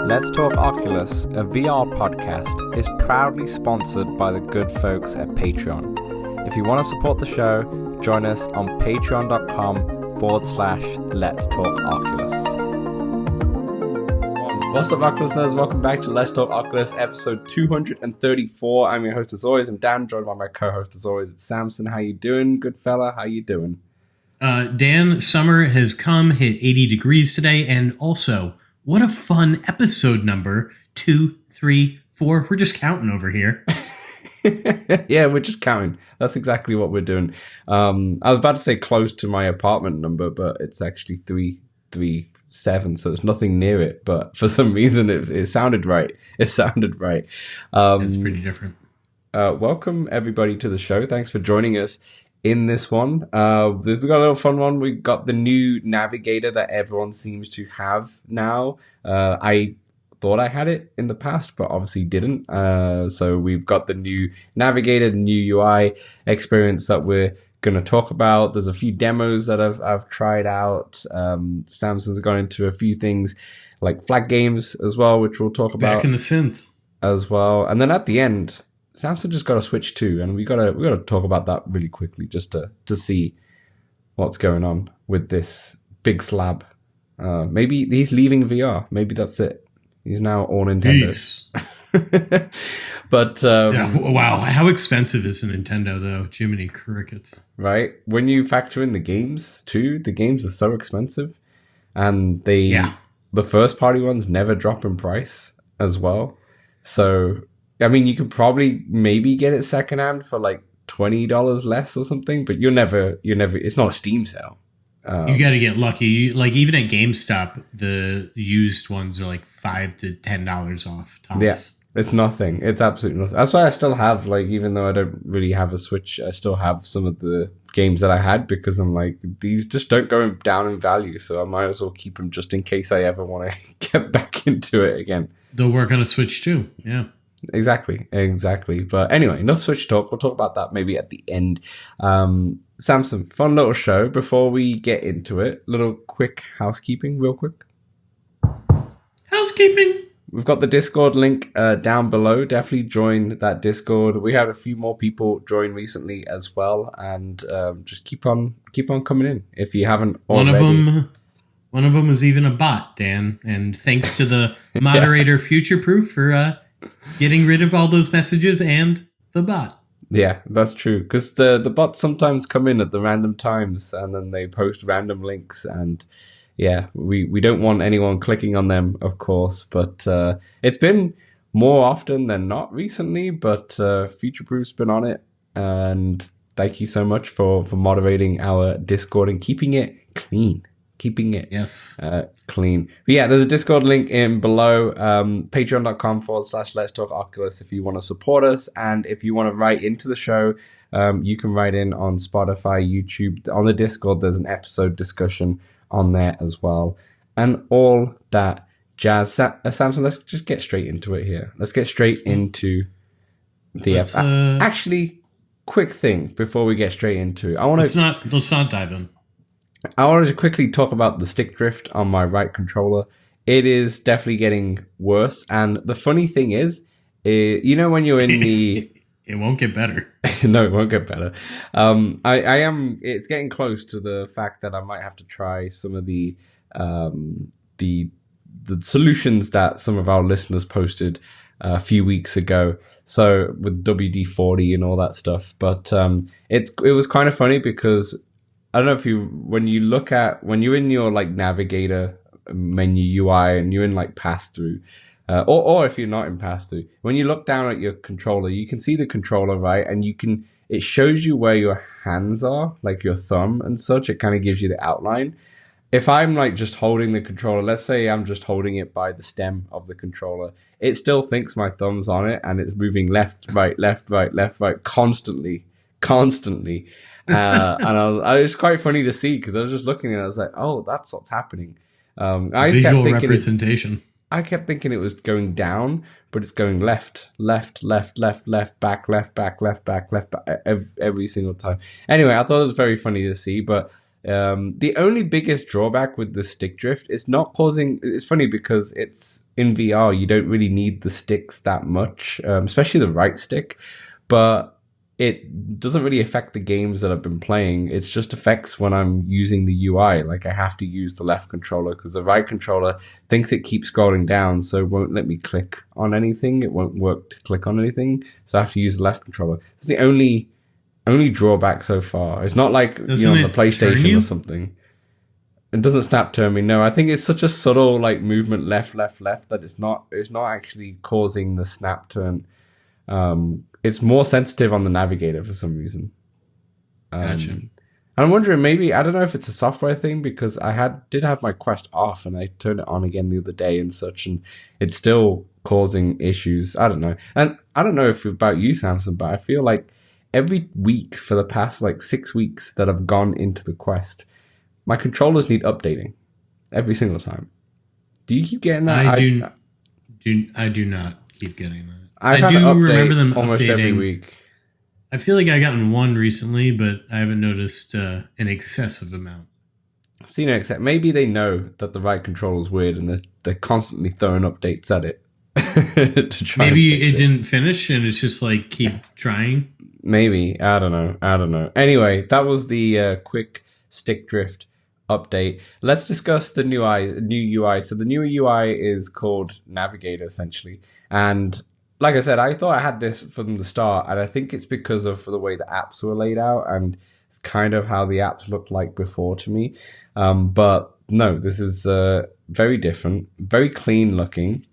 Let's Talk Oculus, a VR podcast, is proudly sponsored by the good folks at Patreon. If you want to support the show, join us on patreon.com/Let's Talk Oculus. What's up, Oculus nerds? Welcome back to Let's Talk Oculus, episode 234. I'm your host as always. I'm Dan, joined by my co-host as always. It's Samson. How you doing, good fella? How you doing? Dan, summer has come, hit 80 degrees today, and also, what a fun episode number, 2, 3, 4. We're just counting over here. Yeah, we're just counting. That's exactly what we're doing. I was about to say close to my apartment number, but it's actually 337, so there's nothing near it. But for some reason, it sounded right. It sounded right. It's pretty different. Welcome, everybody, to the show. Thanks for joining us in this one. We've got a little fun one. We got the new Navigator that everyone seems to have now. I thought I had it in the past, but obviously didn't. So we've got the new Navigator, the new UI experience that we're going to talk about. There's a few demos that I've tried out. Samson's gone into a few things like flag games as well, which we'll talk about. Back in the synth as well. And then at the end, Samson just got a Switch 2, and we gotta talk about that really quickly just to see what's going on with this big slab. Maybe he's leaving VR. Maybe that's it. He's now all Nintendo. But wow, how expensive is a Nintendo though? Jiminy crickets! Right, when you factor in the games too, the games are so expensive, and the first party ones never drop in price as well. So I mean, you can probably maybe get it secondhand for like $20 less or something, but you're never. It's not a Steam sale. You got to get lucky. Like even at GameStop, the used ones are like $5 to $10 off tops. Yeah, it's nothing. It's absolutely nothing. That's why I still have, like, even though I don't really have a Switch, I still have some of the games that I had because I'm like, these just don't go down in value, so I might as well keep them just in case I ever want to get back into it again. They'll work on a Switch too. Yeah. Exactly. But anyway, enough Switch talk. We'll talk about that maybe at the end. Samson, fun little show. Before we get into it, little quick housekeeping, real quick. Housekeeping. We've got the Discord link down below. Definitely join that Discord. We had a few more people join recently as well, and just keep on coming in if you haven't already. One of them was even a bot, Dan, and thanks to the moderator Futureproof for getting rid of all those messages and the bot. Yeah, that's true. Because the bots sometimes come in at the random times and then they post random links. And yeah, we don't want anyone clicking on them, of course. But it's been more often than not recently. But Futureproof's been on it. And thank you so much for moderating our Discord and keeping it clean. Keeping it clean. But yeah, there's a Discord link in below, patreon.com/Let's Talk Oculus if you want to support us. And if you want to write into the show, you can write in on Spotify, YouTube. On the Discord, there's an episode discussion on there as well. And all that jazz. Samson, let's just get straight into it here. Let's get straight into the episode. Actually, quick thing before we get straight into it. Let's not dive in. I wanted to quickly talk about the stick drift on my right controller. It is definitely getting worse. And the funny thing is, you know, when you're in the... It won't get better. No, it won't get better. It's getting close to the fact that I might have to try some of the solutions that some of our listeners posted a few weeks ago. So with WD-40 and all that stuff. But it was kind of funny because... I don't know if when you're in your like Navigator menu UI and you're in like pass through, or if you're not in pass through, when you look down at your controller, you can see the controller, right? And it shows you where your hands are, like your thumb and such. It kind of gives you the outline. If I'm like just holding the controller, let's say I'm just holding it by the stem of the controller, it still thinks my thumb's on it and it's moving left, right, constantly. And it was quite funny to see because I was just looking and I was like, oh, that's what's happening. Visual representation. I kept thinking it was going down, but it's going left, back, every single time. Anyway, I thought it was very funny to see, but The only biggest drawback with the stick drift is not causing. It's funny because it's in VR. You don't really need the sticks that much, especially the right stick, but it doesn't really affect the games that I've been playing. It's just affects when I'm using the UI. Like I have to use the left controller because the right controller thinks it keeps scrolling down, so it won't let me click on anything. It won't work to click on anything, so I have to use the left controller. It's the only drawback so far. It's not like on the PlayStation or something. It doesn't snap turn me. No, I think it's such a subtle like movement left that it's not actually causing the snap turn. It's more sensitive on the Navigator for some reason. Gotcha. And I'm wondering, maybe, I don't know if it's a software thing, because I did have my Quest off and I turned it on again the other day and such, and it's still causing issues. I don't know. And I don't know if about you, Samson, but I feel like every week for the past like 6 weeks that I've gone into the Quest, my controllers need updating every single time. Do you keep getting that? I do not keep getting that. I do remember them almost updating every week. I feel like I gotten one recently, but I haven't noticed an excessive amount. I've seen it, except maybe they know that the right controller is weird and they're constantly throwing updates at it to try. Maybe it didn't finish and it's just like keep trying. Maybe. I don't know. Anyway, that was the quick stick drift update. Let's discuss the new UI. So the new UI is called Navigator, essentially, and like I said, I thought I had this from the start, and I think it's because of the way the apps were laid out, and it's kind of how the apps looked like before to me. But no, this is very different, very clean looking.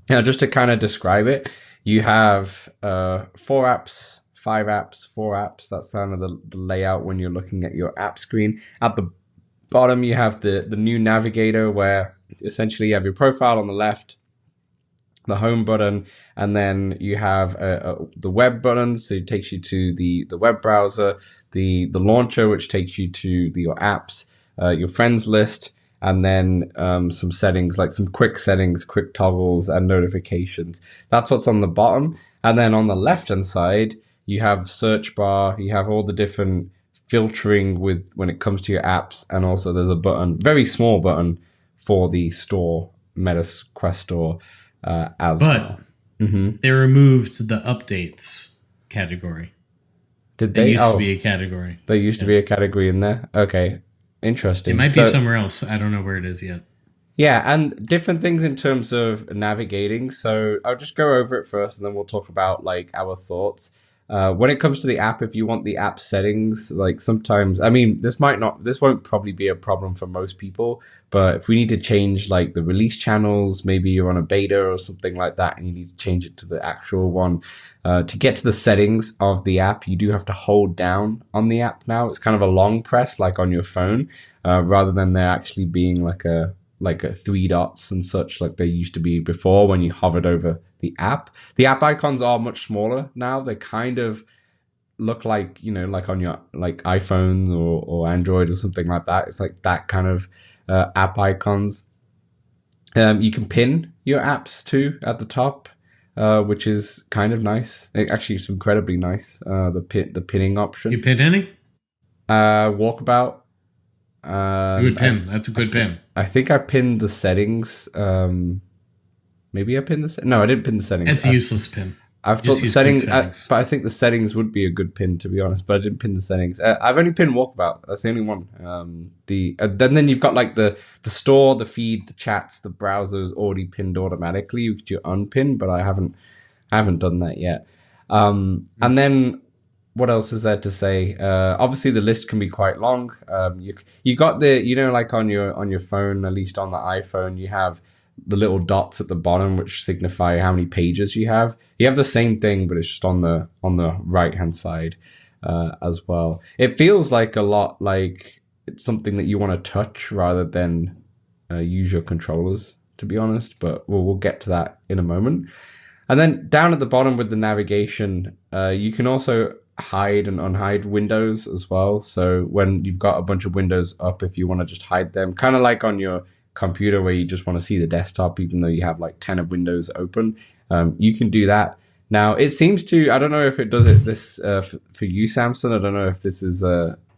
Now, just to kind of describe it, you have 4 apps, 5 apps, 4 apps. That's kind of the layout when you're looking at your app screen. At the bottom, you have the new Navigator, where essentially you have your profile on the left, the home button, and then you have the web button, so it takes you to the web browser, the launcher, which takes you to your apps, your friends list, and then some settings, like some quick settings, quick toggles, and notifications. That's what's on the bottom. And then on the left-hand side, you have search bar, you have all the different filtering with when it comes to your apps, and also there's a button, very small button, for the store, Meta Quest Store. Well. They removed the updates category. Did they? It used to be a category. There used to be a category in there. Okay, interesting. It might be somewhere else. I don't know where it is yet. Yeah, and different things in terms of navigating. So I'll just go over it first, and then we'll talk about like our thoughts. When it comes to the app, if you want the app settings, like sometimes, I mean, this won't probably be a problem for most people, but if we need to change like the release channels, maybe you're on a beta or something like that, and you need to change it to the actual one, to get to the settings of the app, you do have to hold down on the app now. It's kind of a long press, like on your phone, rather than there actually being like a 3 dots and such like they used to be before when you hovered over the app. The app icons are much smaller now. They kind of look like, like on your like iPhone or Android or something like that. It's like that kind of app icons. You can pin your apps too at the top, which is kind of nice. Actually, it's incredibly nice. The pinning option. You pinned any? Walkabout. Good pin. That's a good pin. I think I pinned the settings. Maybe I pinned the no, I didn't pin the settings. It's a useless pin. I've thought the settings, but I think the settings would be a good pin, to be honest. But I didn't pin the settings. I've only pinned Walkabout. That's the only one. Then you've got like the store, the feed, the chats, the browser is already pinned automatically. You could unpin, but I haven't done that yet. And then what else is there to say? Obviously, the list can be quite long. You got the like on your phone, at least on the iPhone, you have the little dots at the bottom which signify how many pages you have. You have the same thing, but it's just on the right hand side as well. It feels like a lot like it's something that you want to touch rather than use your controllers, to be honest. But we'll get to that in a moment. And then down at the bottom with the navigation, you can also hide and unhide windows as well. So when you've got a bunch of windows up, if you want to just hide them, kind of like on your computer where you just want to see the desktop even though you have like 10 of windows open, you can do that. Now it seems to, I don't know if it does it this for you, Samson. I don't know if this is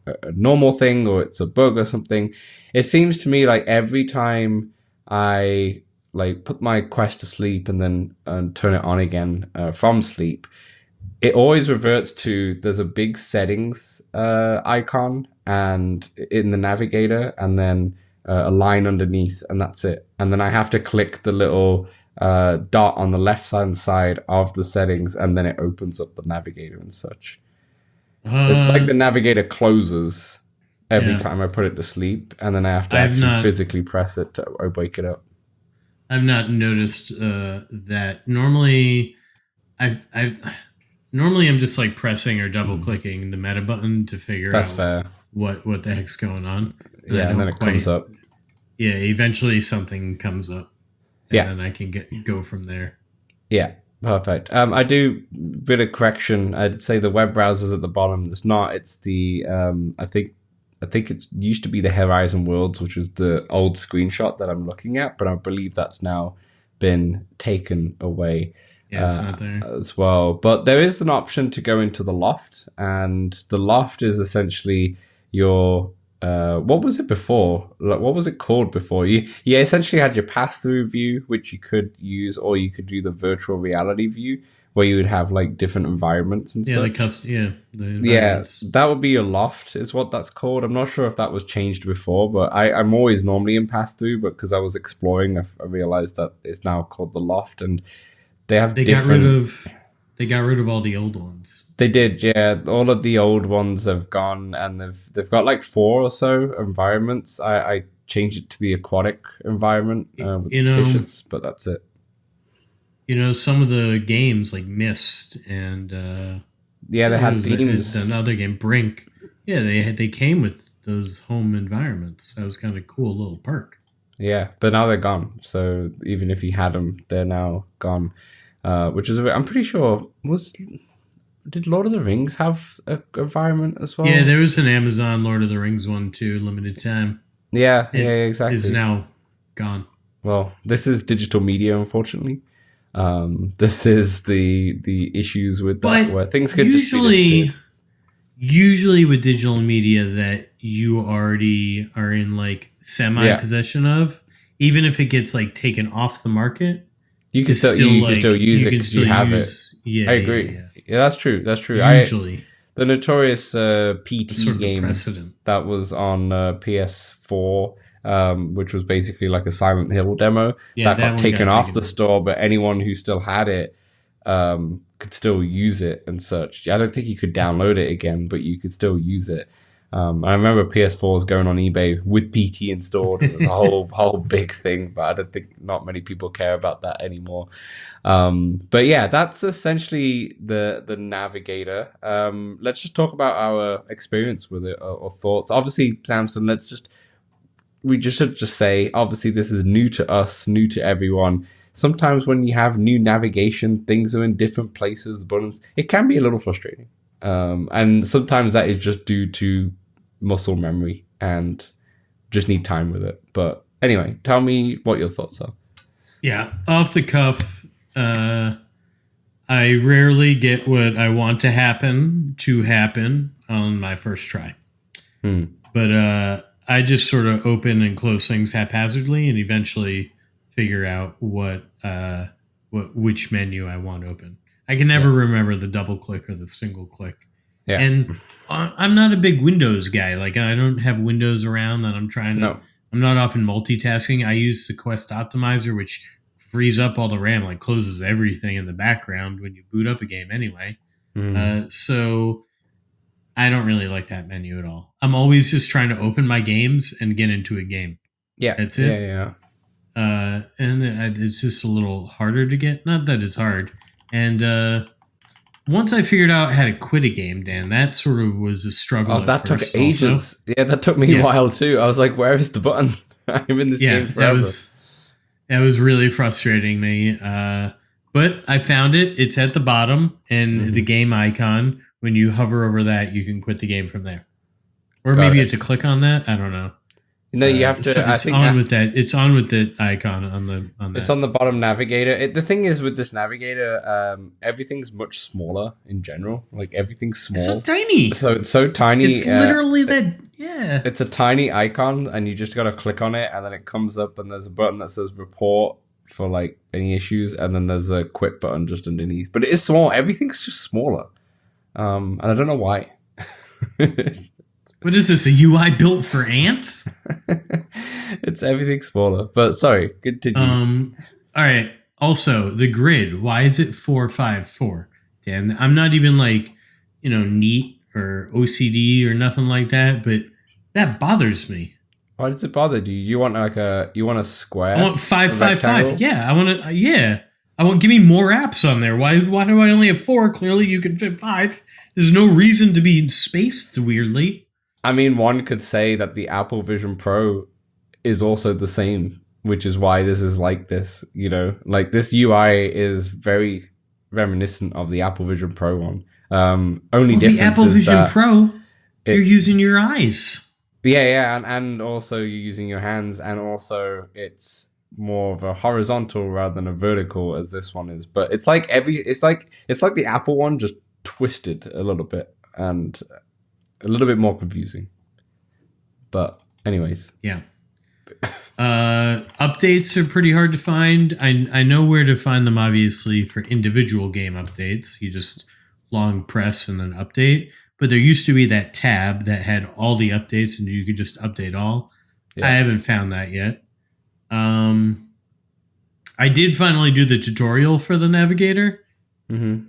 a normal thing or it's a bug or something. It seems to me like every time I like put my Quest to sleep and then turn it on again from sleep, it always reverts to there's a big settings icon and in the navigator, and then a line underneath, and that's it. And then I have to click the little dot on the left hand side of the settings, and then it opens up the navigator and such. It's like the navigator closes every time I put it to sleep, and then I have to actually physically press it to wake it up. I've not noticed that. Normally, Normally I'm just like pressing or double clicking the meta button to figure out fair. what the heck's going on. And then it comes up. Yeah, eventually something comes up. And then I can go from there. Yeah, perfect. I do bit of correction. I'd say the web browser's at the bottom. It's not. It's the I think it used to be the Horizon Worlds, which was the old screenshot that I'm looking at, but I believe that's now been taken away. Yeah, it's not there as well. But there is an option to go into the loft, and the loft is essentially your what was it before? What was it called before? You essentially had your pass-through view, which you could use, or you could do the virtual reality view, where you would have like different environments and such. The environments. That would be your loft, is what that's called. I'm not sure if that was changed before, but I'm always normally in pass-through, but because I was exploring, I realized that it's now called the loft, and they got rid of all the old ones. They did, yeah. All of the old ones have gone, and they've got like 4 or so environments. I changed it to the aquatic environment with fishes, but that's it. Some of the games like Myst and they had themes. Another game, Brink. Yeah, they came with those home environments. That was kind of a cool little perk. Yeah, but now they're gone. So even if you had them, they're now gone. Which is, I'm pretty sure, did Lord of the Rings have an environment as well? Yeah, there was an Amazon Lord of the Rings one too, limited time. Yeah, exactly. It's now gone. Well, this is digital media, unfortunately. This is the issues with that, where things could just be disappeared. Usually with digital media that you already are in like semi-possession of, even if it gets like taken off the market, you can still use it because you have it. Yeah, I agree. Yeah, that's true. Usually. The notorious PT sort of game that was on PS4, which was basically like a Silent Hill demo, that got taken off the store, but anyone who still had it could still use it and such. I don't think you could download it again, but you could still use it. I remember PS4s going on eBay with PT installed. It was a whole big thing, but I don't think not many people care about that anymore. But yeah, that's essentially the Navigator. Let's just talk about our experience with it or thoughts. Obviously, Samson, we should just say, obviously, this is new to us, new to everyone. Sometimes when you have new navigation, things are in different places, the buttons, it can be a little frustrating. And sometimes that is just due to muscle memory and just need time with it. But anyway, tell me what your thoughts are. Yeah, off the cuff, I rarely get what I want to happen on my first try. But I just sort of open and close things haphazardly and eventually figure out which menu I want open. I can never remember the double click or the single click. Yeah. And I'm not a big Windows guy. Like, I don't have Windows around that I'm trying to... No. I'm not often multitasking. I use the Quest Optimizer, which frees up all the RAM, like closes everything in the background when you boot up a game anyway. So I don't really like that menu at all. I'm always just trying to open my games and get into a game. Yeah. That's it. Yeah. And it's just a little harder to get. Not that it's hard. And once I figured out how to quit a game, Dan, that sort of was a struggle. Oh, that took ages. Also. Yeah, that took me a while too. I was like, where is the button? I'm in this game forever. That was really frustrating me. But I found it. It's at the bottom, and the game icon, when you hover over that, you can quit the game from there. Or maybe you have to click on that. I don't know. No, you have to. So it's on with that. It's on with the icon on that. It's on the bottom navigator. The thing is with this navigator, everything's much smaller in general. Like everything's small. It's so tiny. So it's so tiny. It's literally that. Yeah. It's a tiny icon, and you just gotta click on it, and then it comes up, and there's a button that says report for like any issues, and then there's a quit button just underneath. But it is small. Everything's just smaller, and I don't know why. What is this, a UI built for ants? It's everything smaller. But sorry, continue. All right. Also, the grid. Why is it 454? Dan, I'm not even like, neat or OCD or nothing like that, but that bothers me. Why does it bother you? You want a square? I want 555. Yeah, I want to. Yeah, I want. Give me more apps on there. Why do I only have 4? Clearly, you can fit 5. There's no reason to be spaced weirdly. I mean, one could say that the Apple Vision Pro is also the same, which is why this is like this, like this UI is very reminiscent of the Apple Vision Pro one. Only difference the Apple is Vision that Pro, you're using your eyes. Yeah, and also you're using your hands, and also it's more of a horizontal rather than a vertical as this one is. But it's like it's like the Apple one just twisted a little bit and a little bit more confusing. But anyways. Yeah. Updates are pretty hard to find. I know where to find them, obviously, for individual game updates. You just long press and then update. But there used to be that tab that had all the updates and you could just update all. Yeah. I haven't found that yet. I did finally do the tutorial for the navigator. Mm-hmm.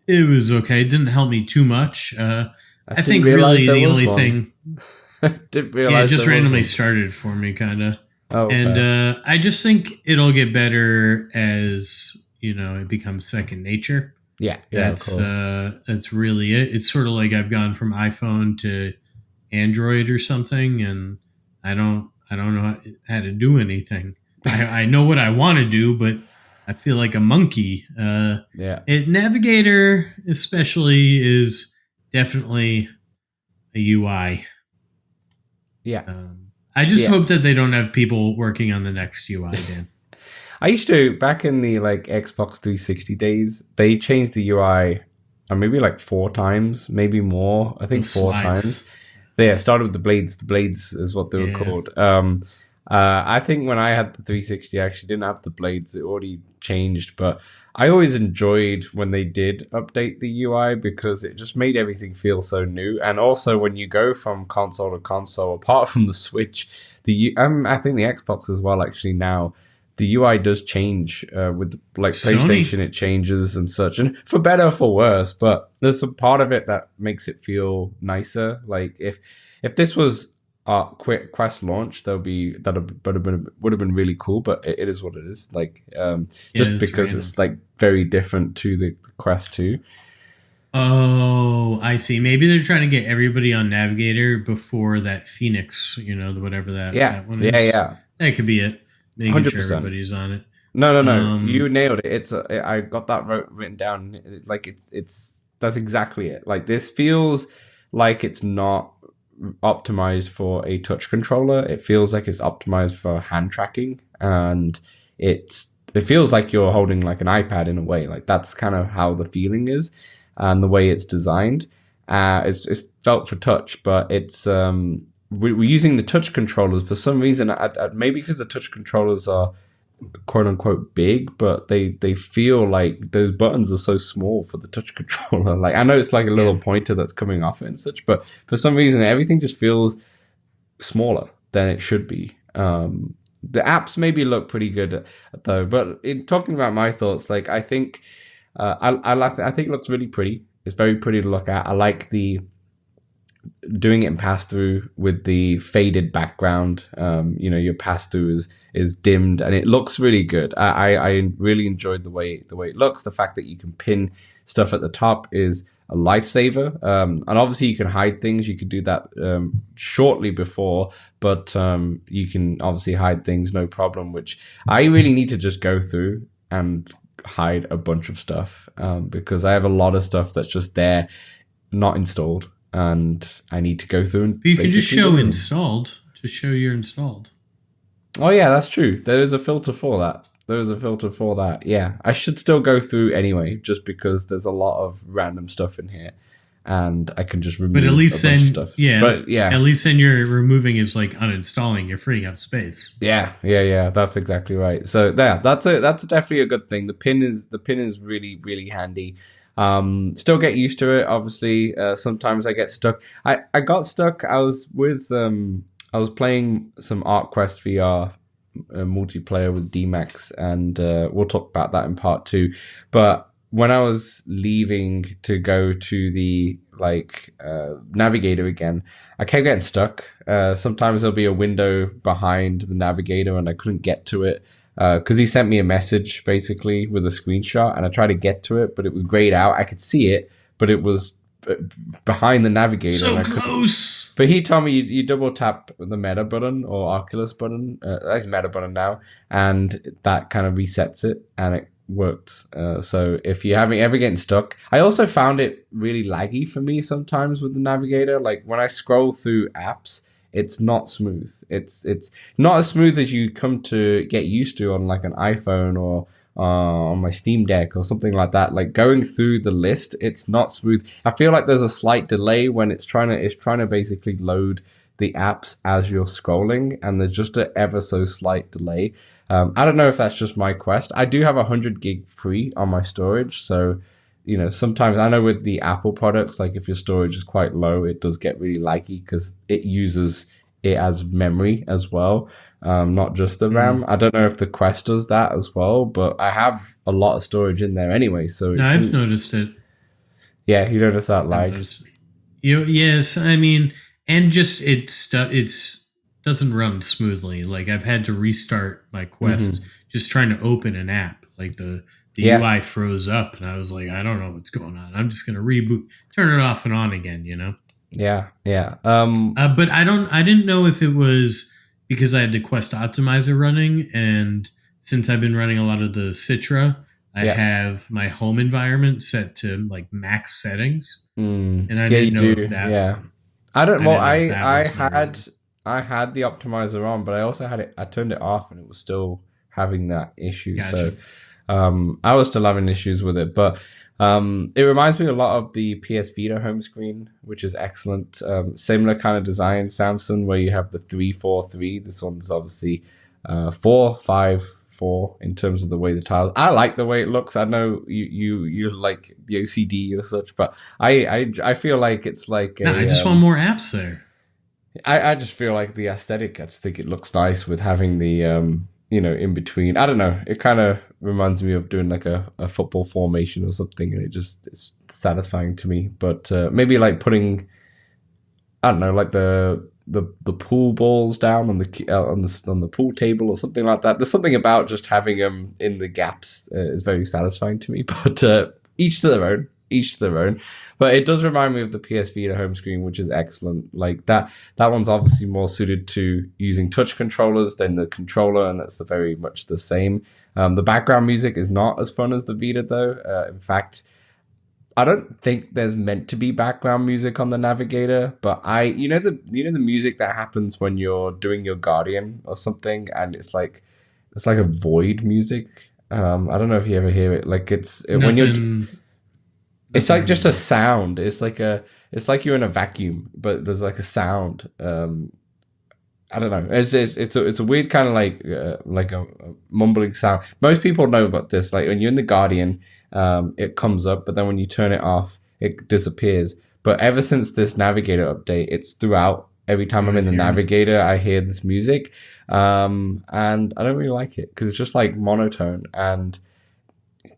It was okay. It didn't help me too much. I think really the only thing... Didn't realize it just randomly started for me, kind of. Oh, and I just think it'll get better as, it becomes second nature. Yeah, of course. That's really it. It's sort of like I've gone from iPhone to Android or something, and I don't know how to do anything. I know what I want to do, but I feel like a monkey. Navigator especially is definitely a UI. Yeah. I just hope that they don't have people working on the next UI, Dan. I used to, back in the Xbox 360 days, they changed the UI maybe 4 times, maybe more. I think 4 times. They started with the blades. The blades is what they were called. I think when I had the 360, I actually didn't have the blades. It already changed, but I always enjoyed when they did update the UI because it just made everything feel so new. And also when you go from console to console, apart from the Switch, I think the Xbox as well, actually now, the UI does change with PlayStation. It changes and such, and for better or for worse. But there's a part of it that makes it feel nicer. Like if this was Quest launch, would have been really cool, but it is what it is. Just because random. It's very different to the Quest 2. Oh, I see. Maybe they're trying to get everybody on Navigator before that Phoenix, whatever that one is. Yeah. That could be it. Making 100%. Sure everybody's on it. No. You nailed it. I got that written down. It's that's exactly it. This feels like it's not optimized for a touch controller. It feels like it's optimized for hand tracking, and it feels like you're holding an iPad in a way. That's kind of how the feeling is, and the way it's designed. It's felt for touch, but it's we're using the touch controllers for some reason. Maybe because the touch controllers are quote unquote big, but they feel like those buttons are so small for the touch controller. I know it's a little pointer that's coming off it and such, but for some reason everything just feels smaller than it should be. The apps maybe look pretty good though, but in talking about my thoughts, I think I think it looks really pretty. It's very pretty to look at. I like the doing it in pass through with the faded background. Your pass through is dimmed and it looks really good. I really enjoyed the way it looks. The fact that you can pin stuff at the top is a lifesaver. And obviously you can hide things. You could do that shortly before, but you can obviously hide things no problem, which I really need to just go through and hide a bunch of stuff because I have a lot of stuff that's just there, not installed. And I need to go through and you can just show installed to show you're installed. Oh yeah, that's true. There is a filter for that. Yeah, I should still go through anyway, just because there's a lot of random stuff in here, and I can just remove. But at least a bunch then, of stuff. Yeah. At least then you're removing is like uninstalling. You're freeing up space. Yeah. That's exactly right. So yeah, that's definitely a good thing. The pin is really, really handy. Still get used to it. Obviously, sometimes I get stuck. I got stuck. I was playing some ArtQuest VR multiplayer with DMAX, and we'll talk about that in part 2. But when I was leaving to go to the Navigator again, I kept getting stuck. Sometimes there'll be a window behind the Navigator and I couldn't get to it because he sent me a message basically with a screenshot, and I tried to get to it, but it was grayed out. I could see it, but it was behind the Navigator. So close. But he told me you double tap the Meta button or Oculus button. That's Meta button now, and that kind of resets it, and it worked. So if you're ever getting stuck, I also found it really laggy for me sometimes with the Navigator. Like when I scroll through apps, it's not smooth. It's not as smooth as you come to get used to on like an iPhone or on my Steam Deck or something like that. Like going through the list, it's not smooth. I feel like there's a slight delay when it's trying to basically load the apps as you're scrolling, and there's just an ever so slight delay. I don't know if that's just my Quest. I do have 100 gig free on my storage, so sometimes I know with the Apple products, like if your storage is quite low, it does get really laggy because it uses it as memory as well, not just the RAM. I don't know if the Quest does that as well, but I have a lot of storage in there anyway. So I've noticed it. Yeah, you notice that lag. Yes, I mean, and just it doesn't run smoothly. Like I've had to restart my Quest just trying to open an app. Like the UI froze up, and I was like, I don't know what's going on. I'm just gonna reboot, turn it off and on again. Yeah. But I didn't know if it was because I had the Quest Optimizer running, and since I've been running a lot of the Citra, I have my home environment set to like max settings, and I didn't know if that. Yeah, I don't. Well, I had the optimizer on, but I also had it. I turned it off, and it was still having that issue. Gotcha. So I was still having issues with it, but it reminds me a lot of the PS Vita home screen, which is excellent. Similar kind of design, Samson, where you have the 3-4-3. This one's obviously 4-5-4 in terms of the way the tiles. I like the way it looks. I know you like the OCD or such, but I feel like it's like I just want more apps there. I just feel like the aesthetic. I just think it looks nice with having the in between. I don't know. It kind of reminds me of doing like a football formation or something, and it's satisfying to me. But maybe like putting, I don't know, like the pool balls down on the pool table or something like that. There's something about just having them in the gaps is very satisfying to me. But each to their own. But it does remind me of the PS Vita home screen, which is excellent. Like that one's obviously more suited to using touch controllers than the controller, and that's very much the same. The background music is not as fun as the Vita though. In fact, I don't think there's meant to be background music on the Navigator, but the music that happens when you're doing your Guardian or something, and it's like a void music. I don't know if you ever hear it. Like when you're. It's like just a sound. It's like you're in a vacuum, but there's like a sound. I don't know. It's a weird kind of like a mumbling sound. Most people know about this. Like when you're in the Guardian, it comes up, but then when you turn it off, it disappears. But ever since this Navigator update, it's throughout. Every time I'm in the Navigator, I hear this music, and I don't really like it because it's just like monotone. And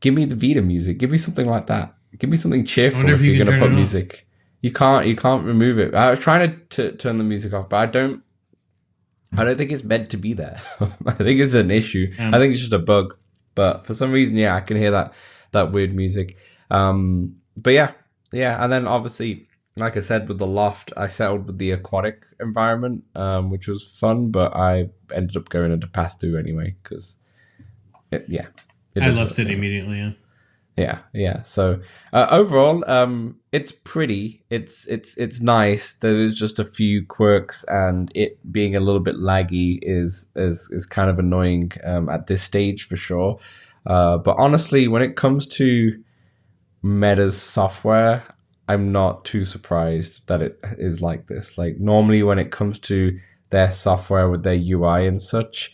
give me the Vita music. Give me something like that. Give me something cheerful if you're going to put music. You can't remove it. I was trying to turn the music off, but I don't think it's meant to be there. I think it's an issue. I think it's just a bug. But for some reason, I can hear that weird music. But yeah. And then obviously, like I said, with the loft, I settled with the aquatic environment, which was fun, but I ended up going into pass-through anyway because, I left it immediately, Yeah. So overall, it's pretty. It's nice. There is just a few quirks, and it being a little bit laggy is kind of annoying at this stage for sure. But honestly, when it comes to Meta's software, I'm not too surprised that it is like this. Like normally, when it comes to their software with their UI and such,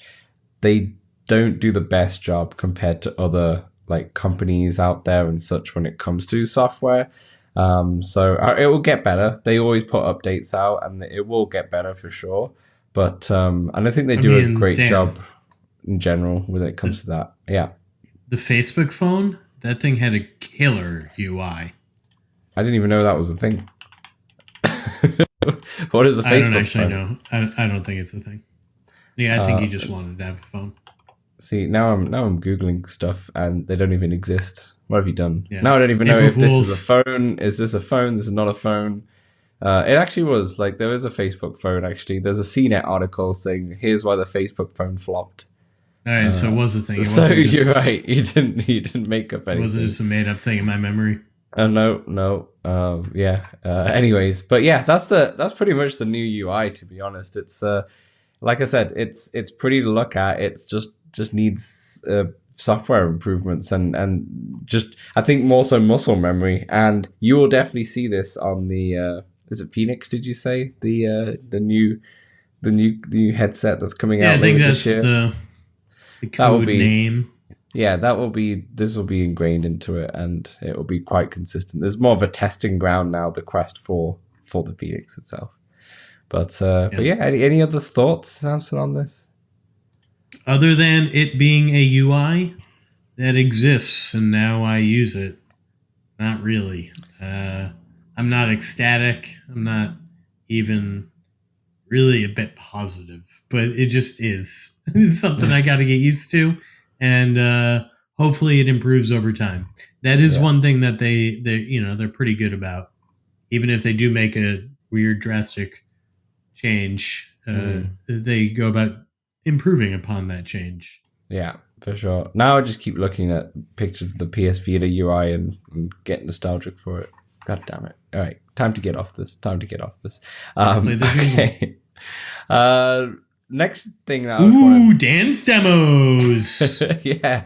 they don't do the best job compared to other like companies out there and such when it comes to software. So it will get better. They always put updates out, and it will get better for sure. But and I think they do a great job in general when it comes to that. Yeah. The Facebook phone, that thing had a killer UI. I didn't even know that was a thing. What is a Facebook phone? I don't actually know. I don't think it's a thing. Yeah, I think he just wanted to have a phone. See, now I'm Googling stuff and they don't even exist. What have you done? Yeah. Now I don't even know if this is a phone. Is this a phone? This is not a phone. It actually was. Like, there is a Facebook phone, actually. There's a CNET article saying, here's why the Facebook phone flopped. All right, so it was a thing. So you're right. You didn't make up anything. It wasn't just a made-up thing in my memory. No. Yeah. Anyways, but yeah, that's pretty much the new UI, to be honest. It's like I said, it's pretty to look at. It's just needs software improvements and just, I think, more so muscle memory. And you will definitely see this on the is it Phoenix? Did you say the new headset that's coming out? Yeah, I think that's the code name. Yeah, this will be ingrained into it, and it will be quite consistent. There's more of a testing ground now, the Quest for the Phoenix itself. But yeah, any other thoughts, Samson, on this? Other than it being a UI that exists and now I use it, not really. I'm not ecstatic. I'm not even really a bit positive, but it just is. It's something I got to get used to. And hopefully it improves over time. That is one thing that they're pretty good about. Even if they do make a weird, drastic change, they go about improving upon that change. Yeah, for sure. Now I just keep looking at pictures of the PS Vita UI and get nostalgic for it. God damn it. All right, time to get off this. Okay. Next thing that I was dance demos. Yeah.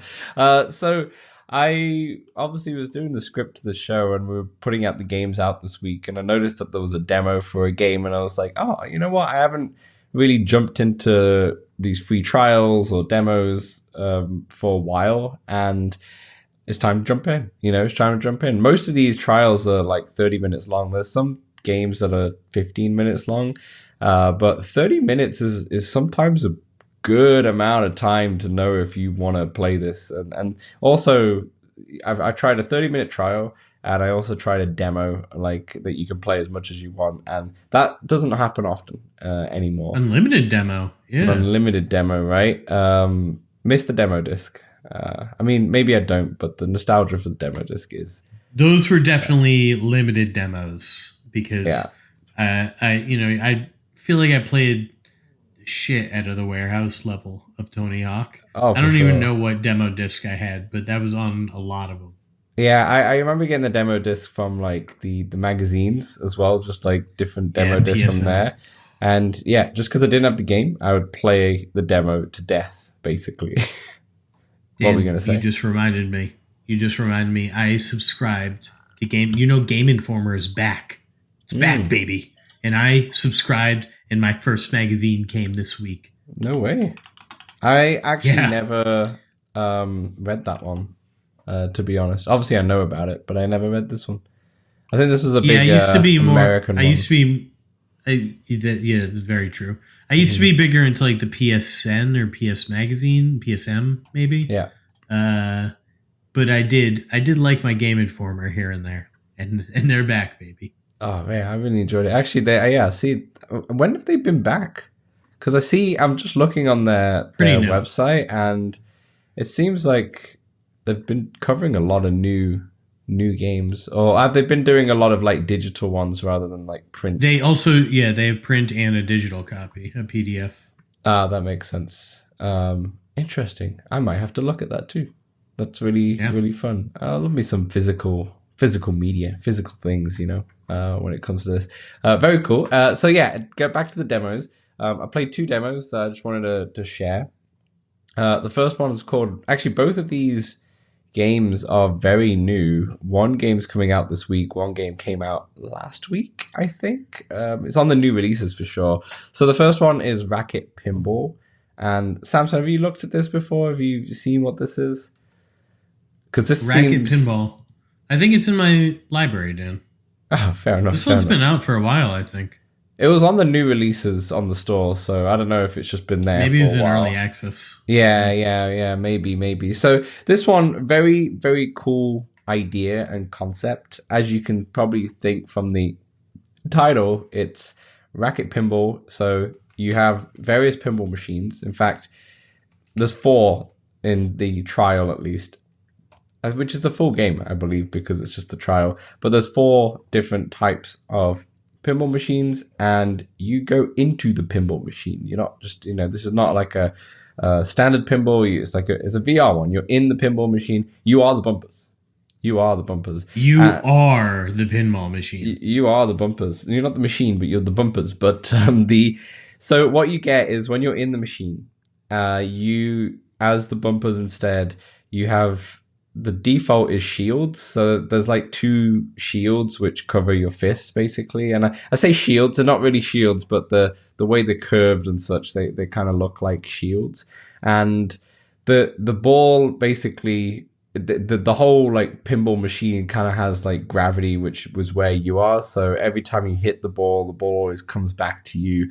So I obviously was doing the script to the show and we were putting out the games out this week, and I noticed that there was a demo for a game, and I was like, oh, you know what? I haven't really jumped into these free trials or demos for a while, and it's time to jump in. It's time to jump in. Most of these trials are like 30 minutes long. There's some games that are 15 minutes long. But 30 minutes is sometimes a good amount of time to know if you want to play this. And also, I tried a 30-minute trial, and I also tried a demo, like, that you can play as much as you want. And that doesn't happen often anymore. Unlimited demo. Yeah. Unlimited demo, right? Miss the demo disc. I mean, maybe I don't, but the nostalgia for the demo disc is... Those were definitely limited demos because I feel like I played shit out of the warehouse level of Tony Hawk. Oh, I don't even know what demo disc I had, but that was on a lot of them. Yeah, I remember getting the demo disc from like the magazines as well, just like different demo discs from there. And yeah, just because I didn't have the game, I would play the demo to death, basically. What were we going to say? You just reminded me. I subscribed to Game. Game Informer is back. It's back, baby. And I subscribed, and my first magazine came this week. No way. I actually never read that one, to be honest. Obviously, I know about it, but I never read this one. I think this was a big American one. It's very true. I used to be bigger into like the PSN or PS Magazine, PSM maybe. Yeah. But I did like my Game Informer here and there, and they're back, baby. Oh man, I really enjoyed it. Actually, see, when have they been back? Because I'm just looking on their website, and it seems like they've been covering a lot of new games, or have they been doing a lot of like digital ones rather than like print? They also they have print and a digital copy, a PDF. That makes sense. Interesting. I might have to look at that too. That's really fun. I love me some physical media, physical things, when it comes to this. Very cool. So yeah, get back to the demos. I played 2 demos that I just wanted to share. The first one is called, actually both of these games are very new. One game's coming out this week. One game came out last week, I think. It's on the new releases for sure. So the first one is Racket Pinball. And Samson, have you looked at this before? Have you seen what this is? Because this Racket Pinball. I think it's in my library, Dan. Oh, fair enough. This one's been out for a while, I think. It was on the new releases on the store, so I don't know if it's just been there. Maybe it was in early access. Yeah, maybe. So this one, very, very cool idea and concept. As you can probably think from the title, it's Racket Pinball. So you have various pinball machines. In fact, there's 4 in the trial at least, which is the full game, I believe, because it's just the trial. But there's 4 different types of pinball machines, and you go into the pinball machine. You're not just, this is not like a standard pinball. It's a VR one. You're in the pinball machine. You are the bumpers. You are the bumpers. You are the pinball machine. You are the bumpers. You're not the machine, but you're the bumpers. But so what you get is when you're in the machine, you, as the bumpers instead, you have, the default is shields. So there's like 2 shields which cover your fists basically. And I say shields, they're not really shields, but the way they're curved and such, they kind of look like shields. And the ball basically, the whole like pinball machine kind of has like gravity, which was where you are. So every time you hit the ball always comes back to you,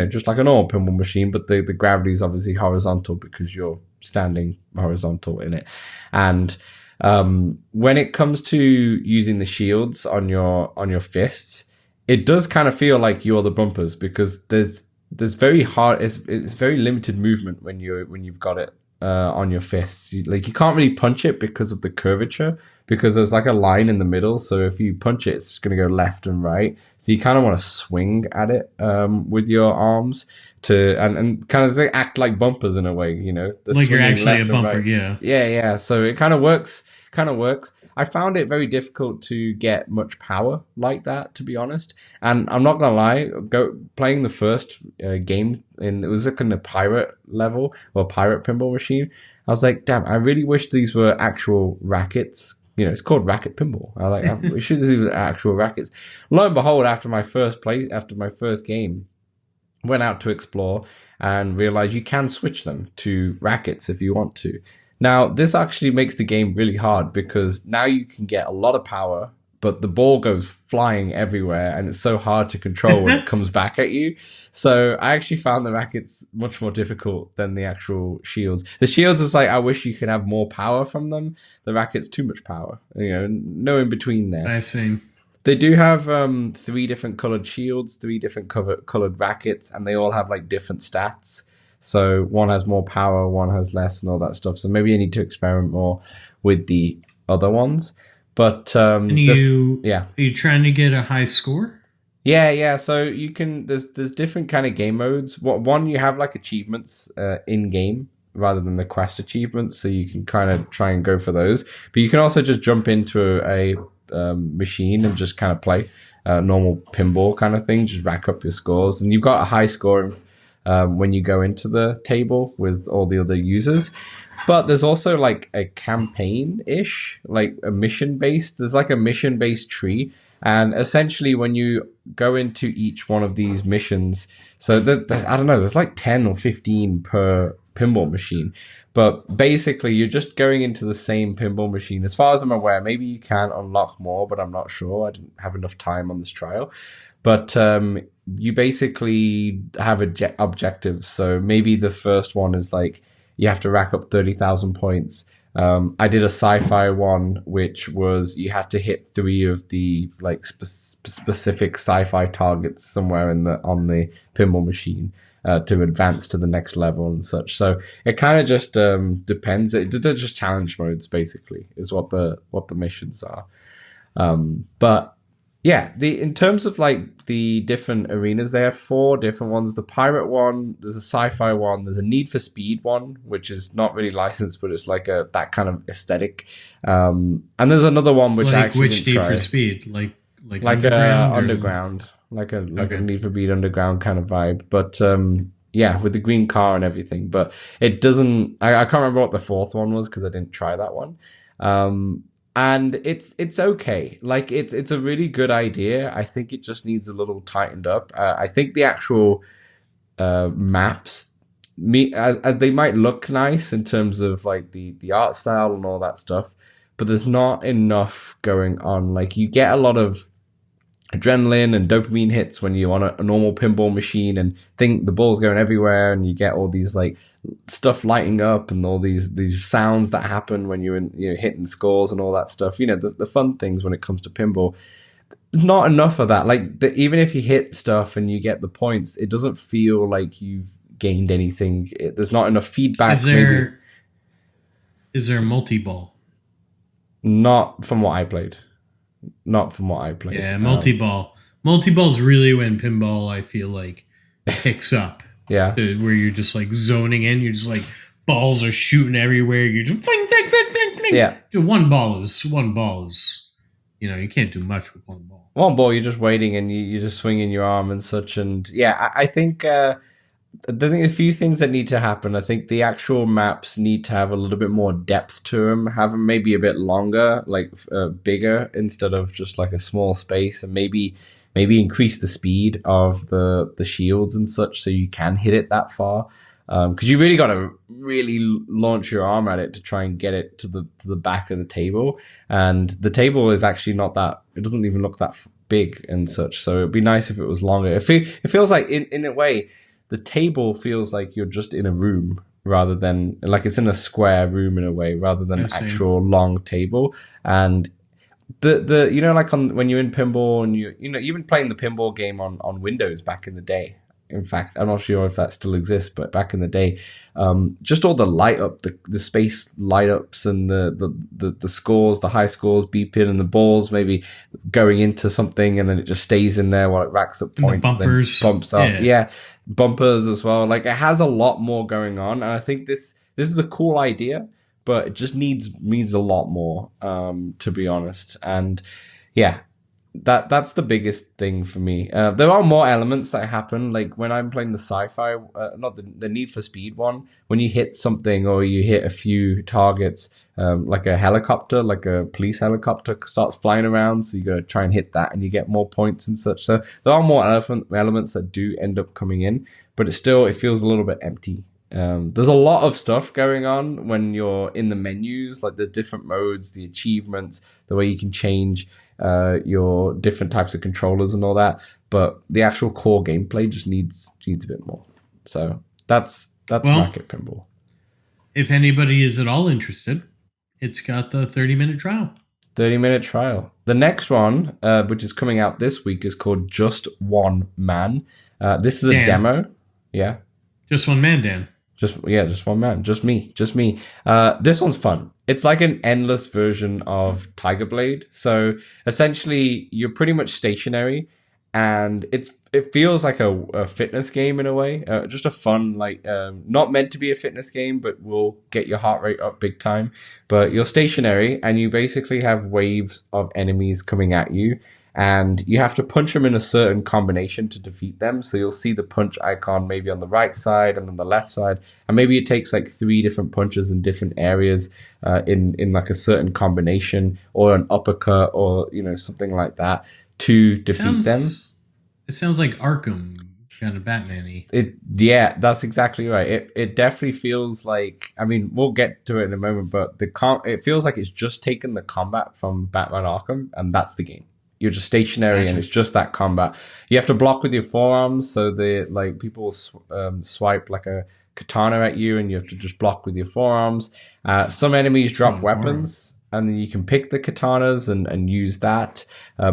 just like an normal pinball machine, but the gravity is obviously horizontal because you're standing horizontal in it. And when it comes to using the shields on your fists, it does kind of feel like you're the bumpers, because there's very hard, it's very limited movement when you've got it on your fists. You can't really punch it because of the curvature, because there's like a line in the middle. So if you punch it, it's just going to go left and right. So you kind of want to swing at it with your arms and kind of act like bumpers in a way, like you're actually a bumper. Right. Yeah. So it kind of works. I found it very difficult to get much power like that, to be honest. And I'm not gonna lie, playing the first game, it was like in the pirate level, or pirate pinball machine. I was like, damn, I really wish these were actual rackets. It's called Racket Pinball. We should do actual rackets. Lo and behold, after my first game, went out to explore and realized you can switch them to rackets if you want to. Now, this actually makes the game really hard, because now you can get a lot of power, but the ball goes flying everywhere, and it's so hard to control when it comes back at you. So I actually found the rackets much more difficult than the actual shields. The shields is like, I wish you could have more power from them. The rackets, too much power. No in between there. I see. They do have 3 different colored shields, 3 different colored rackets, and they all have like different stats. So one has more power, one has less, and all that stuff. So maybe you need to experiment more with the other ones. But are you trying to get a high score? Yeah. So you can. There's different kind of game modes. One, you have like achievements in game rather than the quest achievements, so you can kind of try and go for those. But you can also just jump into a machine and just kind of play normal pinball kind of thing. Just rack up your scores, and you've got a high score when you go into the table with all the other users. But there's also like a campaign-ish, like a mission-based. There's like a mission-based tree. And essentially when you go into each one of these missions, so I don't know, there's like 10 or 15 per pinball machine. But basically you're just going into the same pinball machine. As far as I'm aware, maybe you can unlock more, but I'm not sure. I didn't have enough time on this trial. But you basically have objectives. So maybe the first one is like you have to rack up 30,000 points. I did a sci-fi one, which was you had to hit 3 of the like specific sci-fi targets somewhere on the pinball machine to advance to the next level and such. So it kind of just depends. They're just challenge modes basically is what the missions are. But Yeah, in terms of like the different arenas, they have 4 different ones. The pirate one, there's a sci-fi one, there's a Need for Speed one, which is not really licensed, but it's like that kind of aesthetic. And there's another one which I actually didn't try. Which Need for Speed, like underground, like a Need for Speed underground kind of vibe. But yeah, with the green car and everything. But it doesn't. I can't remember what the 4th one was because I didn't try that one. And it's okay. Like it's a really good idea. I think it just needs a little tightened up. I think the actual maps, as they might look nice in terms of like the art style and all that stuff, but there's not enough going on. Like you get a lot of adrenaline and dopamine hits when you're on a normal pinball machine and think the ball's going everywhere, and you get all these like stuff lighting up and all these sounds that happen when you're hitting scores and all that stuff. The fun things when it comes to pinball. Not enough of that. Like even if you hit stuff and you get the points, it doesn't feel like you've gained anything. There's not enough feedback. Is there a multi-ball? Not from what I played. Yeah, multi-ball. Multi-ball's really when pinball, I feel like, picks up. Yeah. Where you're just like zoning in. You're just like, balls are shooting everywhere. You're just fling, fling, fling, fling, fling. Yeah. One ball is, you can't do much with one ball. One ball, you're just waiting and you're just swinging your arm and such. And yeah, I think a few things that need to happen. I think the actual maps need to have a little bit more depth to them, have them maybe a bit longer, like bigger instead of just like a small space, and maybe increase the speed of the shields and such so you can hit it that far. Because you really got to really launch your arm at it to try and get it to the back of the table, and the table is actually not that. It doesn't even look that big and such. So it'd be nice if it was longer. It feels like in a way, the table feels like you're just in a room rather than like it's in a square room in a way rather than an actual long table. And the like when you're in pinball and you even playing the pinball game on Windows back in the day. In fact, I'm not sure if that still exists, but back in the day, just all the light up, the space light ups and the scores, the high scores beeping and the balls maybe going into something and then it just stays in there while it racks up points. And the bumpers. Then bumps off. Yeah, bumpers as well. Like it has a lot more going on. And I think this is a cool idea, but it just needs a lot more, to be honest. And yeah. That's the biggest thing for me. There are more elements that happen, like when I'm playing the sci-fi, not the Need for Speed one. When you hit something or you hit a few targets, like a helicopter, like a police helicopter starts flying around, so you got to try and hit that, and you get more points and such. So there are more elements that do end up coming in, but it feels a little bit empty. There's a lot of stuff going on when you're in the menus, like the different modes, the achievements, the way you can change your different types of controllers and all that. But the actual core gameplay just needs a bit more. So that's Racket Pinball. If anybody is at all interested, it's got the 30-minute trial. 30-minute trial. The next one, which is coming out this week, is called Just One Man. This is a demo. Yeah. Just one man, Dan. Just one man. Just me. This one's fun. It's like an endless version of Tiger Blade. So essentially, you're pretty much stationary, and it feels like a fitness game in a way. Just a fun, like not meant to be a fitness game, but will get your heart rate up big time. But you're stationary, and you basically have waves of enemies coming at you. And you have to punch them in a certain combination to defeat them. So you'll see the punch icon maybe on the right side and on the left side. And maybe it takes like 3 different punches in different areas in like a certain combination or an uppercut or, something like that to defeat them. It sounds like Arkham kind of Batman-y. Yeah, that's exactly right. It definitely feels like, we'll get to it in a moment, but it feels like it's just taken the combat from Batman Arkham, and that's the game. You're just stationary, and it's just that combat. You have to block with your forearms, so people swipe like a katana at you, and you have to just block with your forearms. Some enemies drop weapons, and then you can pick the katanas and use that.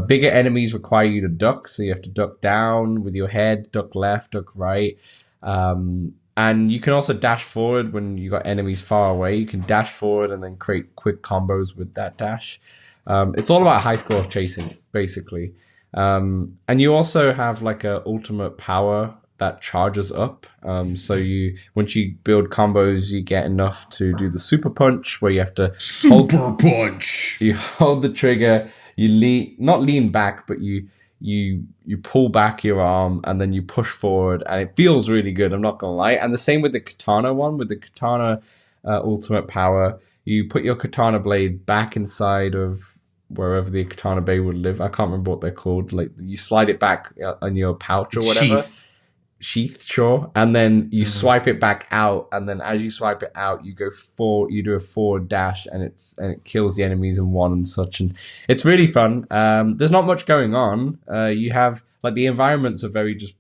Bigger enemies require you to duck, so you have to duck down with your head, duck left, duck right. And you can also dash forward when you got enemies far away. You can dash forward and then create quick combos with that dash. It's all about high score chasing, basically. And you also have like a ultimate power that charges up. So once you build combos, you get enough to do the super punch, where you have to punch. You hold the trigger, you not lean back, but you pull back your arm and then you push forward, and it feels really good. I'm not gonna lie. And the same with the katana one. With the katana ultimate power, you put your katana blade back inside of wherever the katana blade would live. I can't remember what they're called. Like, you slide it back on your pouch or whatever. Sheath, sure. And then you swipe it back out, and then as you swipe it out, you do a forward dash, and it kills the enemies in one and such. And it's really fun. There's not much going on. You have, like, the environments are very just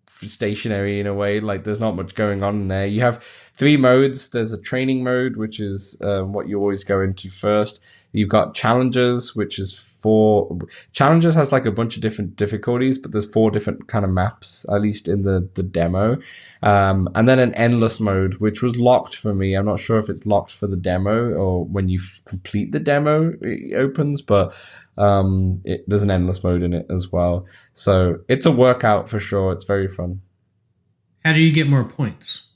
stationary in a way. Like, there's not much going on in there. You have 3 modes. There's a training mode, which is what you always go into first. You've got challenges, which is 4 challenges, has like a bunch of different difficulties, but there's 4 different kind of maps, at least in the demo. And then an endless mode, which was locked for me. I'm not sure if it's locked for the demo or when you complete the demo, it opens, but there's an endless mode in it as well. So it's a workout for sure. It's very fun. How do you get more points?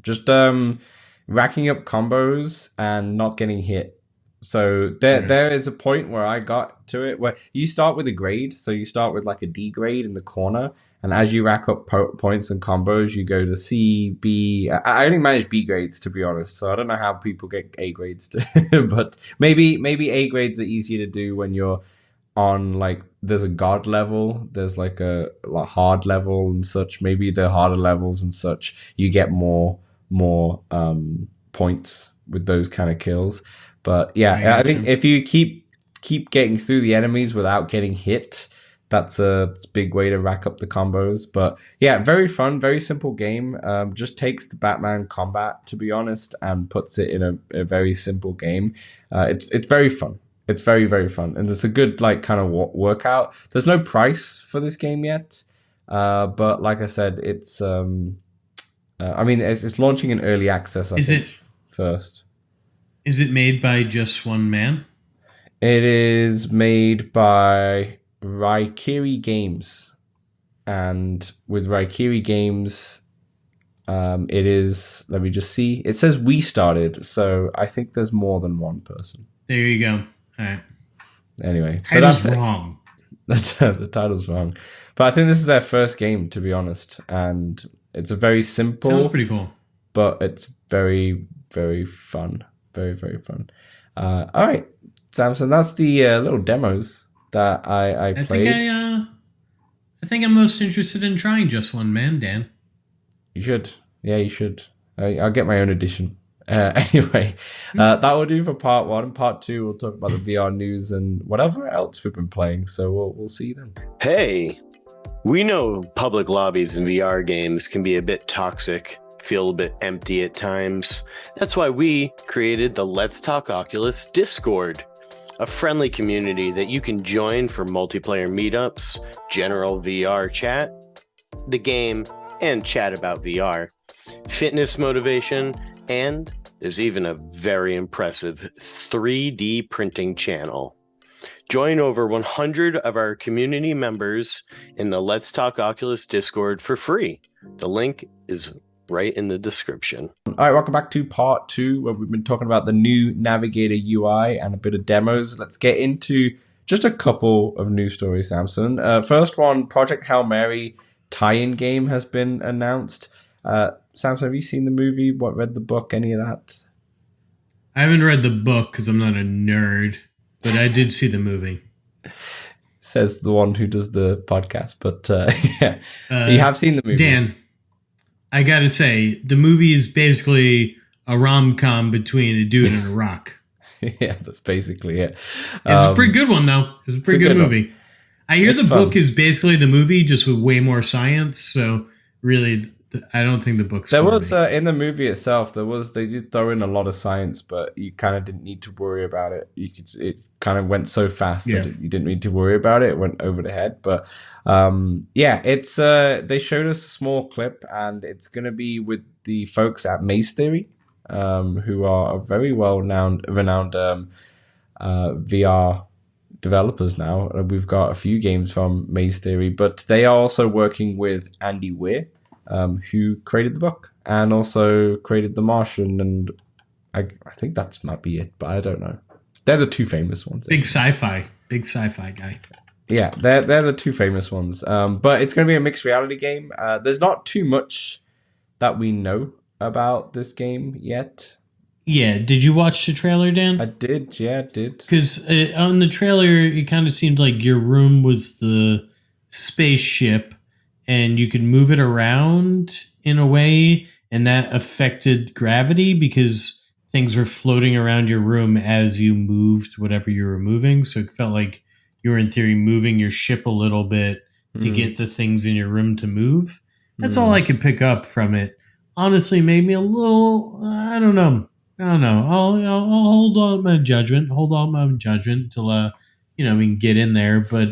Just racking up combos and not getting hit. So there is a point where I got to it where you start with a grade. So you start with like a D grade in the corner, and as you rack up points and combos, you go to C, B. I only manage B grades, to be honest. So I don't know how people get A grades, but maybe A grades are easier to do when you're on, like, there's a god level, there's like a hard level and such. Maybe the harder levels and such, you get more points with those kind of kills. But yeah, I think if you keep getting through the enemies without getting hit, that's a big way to rack up the combos. But yeah, very fun, very simple game. Just takes the Batman combat, to be honest, and puts it in a very simple game. It's very fun. It's very, very fun, and it's a good, like, kind of workout. There's no price for this game yet, but like I said, it's it's launching in early access. I think first. Is it made by just one man? It is made by Raikiri Games. And with Raikiri Games, it is, let me just see. It says we started, so I think there's more than one person. There you go. All right. Anyway. The title's wrong. The title's wrong. But I think this is their first game, to be honest. And it's a very simple... Sounds pretty cool. But it's very, very fun. Very, very fun. All right, Samson, that's the little demos that I played. I think I'm most interested in trying Just One Man, Dan. You should. Yeah, you should. I'll get my own edition. Anyway, that will do for part 1. Part 2, we'll talk about the VR news and whatever else we've been playing. So we'll see you then. Hey, we know public lobbies in VR games can be a bit toxic, feel a bit empty at times. That's why we created the Let's Talk Oculus Discord, a friendly community that you can join for multiplayer meetups, general VR chat, the game, and chat about VR, fitness motivation, and there's even a very impressive 3D printing channel. Join over 100 of our community members in the Let's Talk Oculus Discord for free. The link is right in the description. All right, welcome back to part 2, where we've been talking about the new Navigator UI and a bit of demos. Let's get into just a couple of news stories, Samson. First one, Project Hail Mary tie-in game has been announced. Samson, have you seen the movie? Read the book? Any of that? I haven't read the book because I'm not a nerd, but I did see the movie. Says the one who does the podcast, but yeah, you have seen the movie. Dan, I gotta say, the movie is basically a rom-com between a dude and a rock. Yeah, that's basically it. It's a pretty good one, though. It's a pretty good movie. One. I hear the book is basically the movie, just with way more science. So really, I don't think the book's there was in the movie itself. They did throw in a lot of science, but you kind of didn't need to worry about it. It kind of went so fast that you didn't need to worry about it. It went over the head, but yeah, it's they showed us a small clip, and it's going to be with the folks at Maze Theory, who are a very renowned VR developers now. We've got a few games from Maze Theory, but they are also working with Andy Weir, who created the book and also created The Martian, and I think that might be it, but I don't know. They're the two famous ones. Big sci-fi guy. Yeah, they're the two famous ones. But it's going to be a mixed reality game. There's not too much that we know about this game yet. Yeah, did you watch the trailer, Dan? I did, yeah, I did. Because on the trailer, it kind of seemed like your room was the spaceship, and you could move it around in a way, and that affected gravity because things were floating around your room as you moved whatever you were moving. So it felt like you were, in theory, moving your ship a little bit to get the things in your room to move. That's all I could pick up from it. Honestly, made me a little, I don't know. I'll hold on my judgment. Till we can get in there. But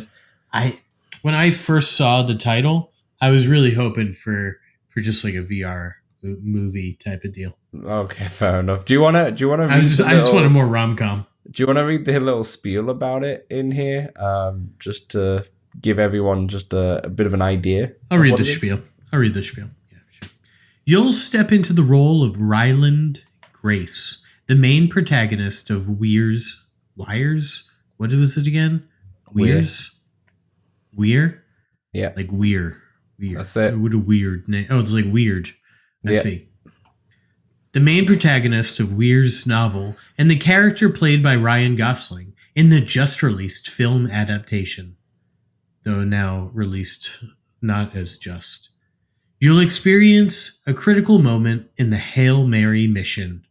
when I first saw the title, I was really hoping for just like a VR movie type of deal. Okay, fair enough. Do you want to read I just wanted more rom-com. Do you want to read the little spiel about it in here? Just to give everyone just a bit of an idea. I'll read the spiel. Yeah, sure. You'll step into the role of Ryland Grace, the main protagonist of Wires. What was it again? Weir? Yeah. Like Weir. That's it. What a weird name. Oh, it's like weird. I see. The main protagonist of Weir's novel and the character played by Ryan Gosling in the just released film adaptation, though now released not as just. You'll experience a critical moment in the Hail Mary mission.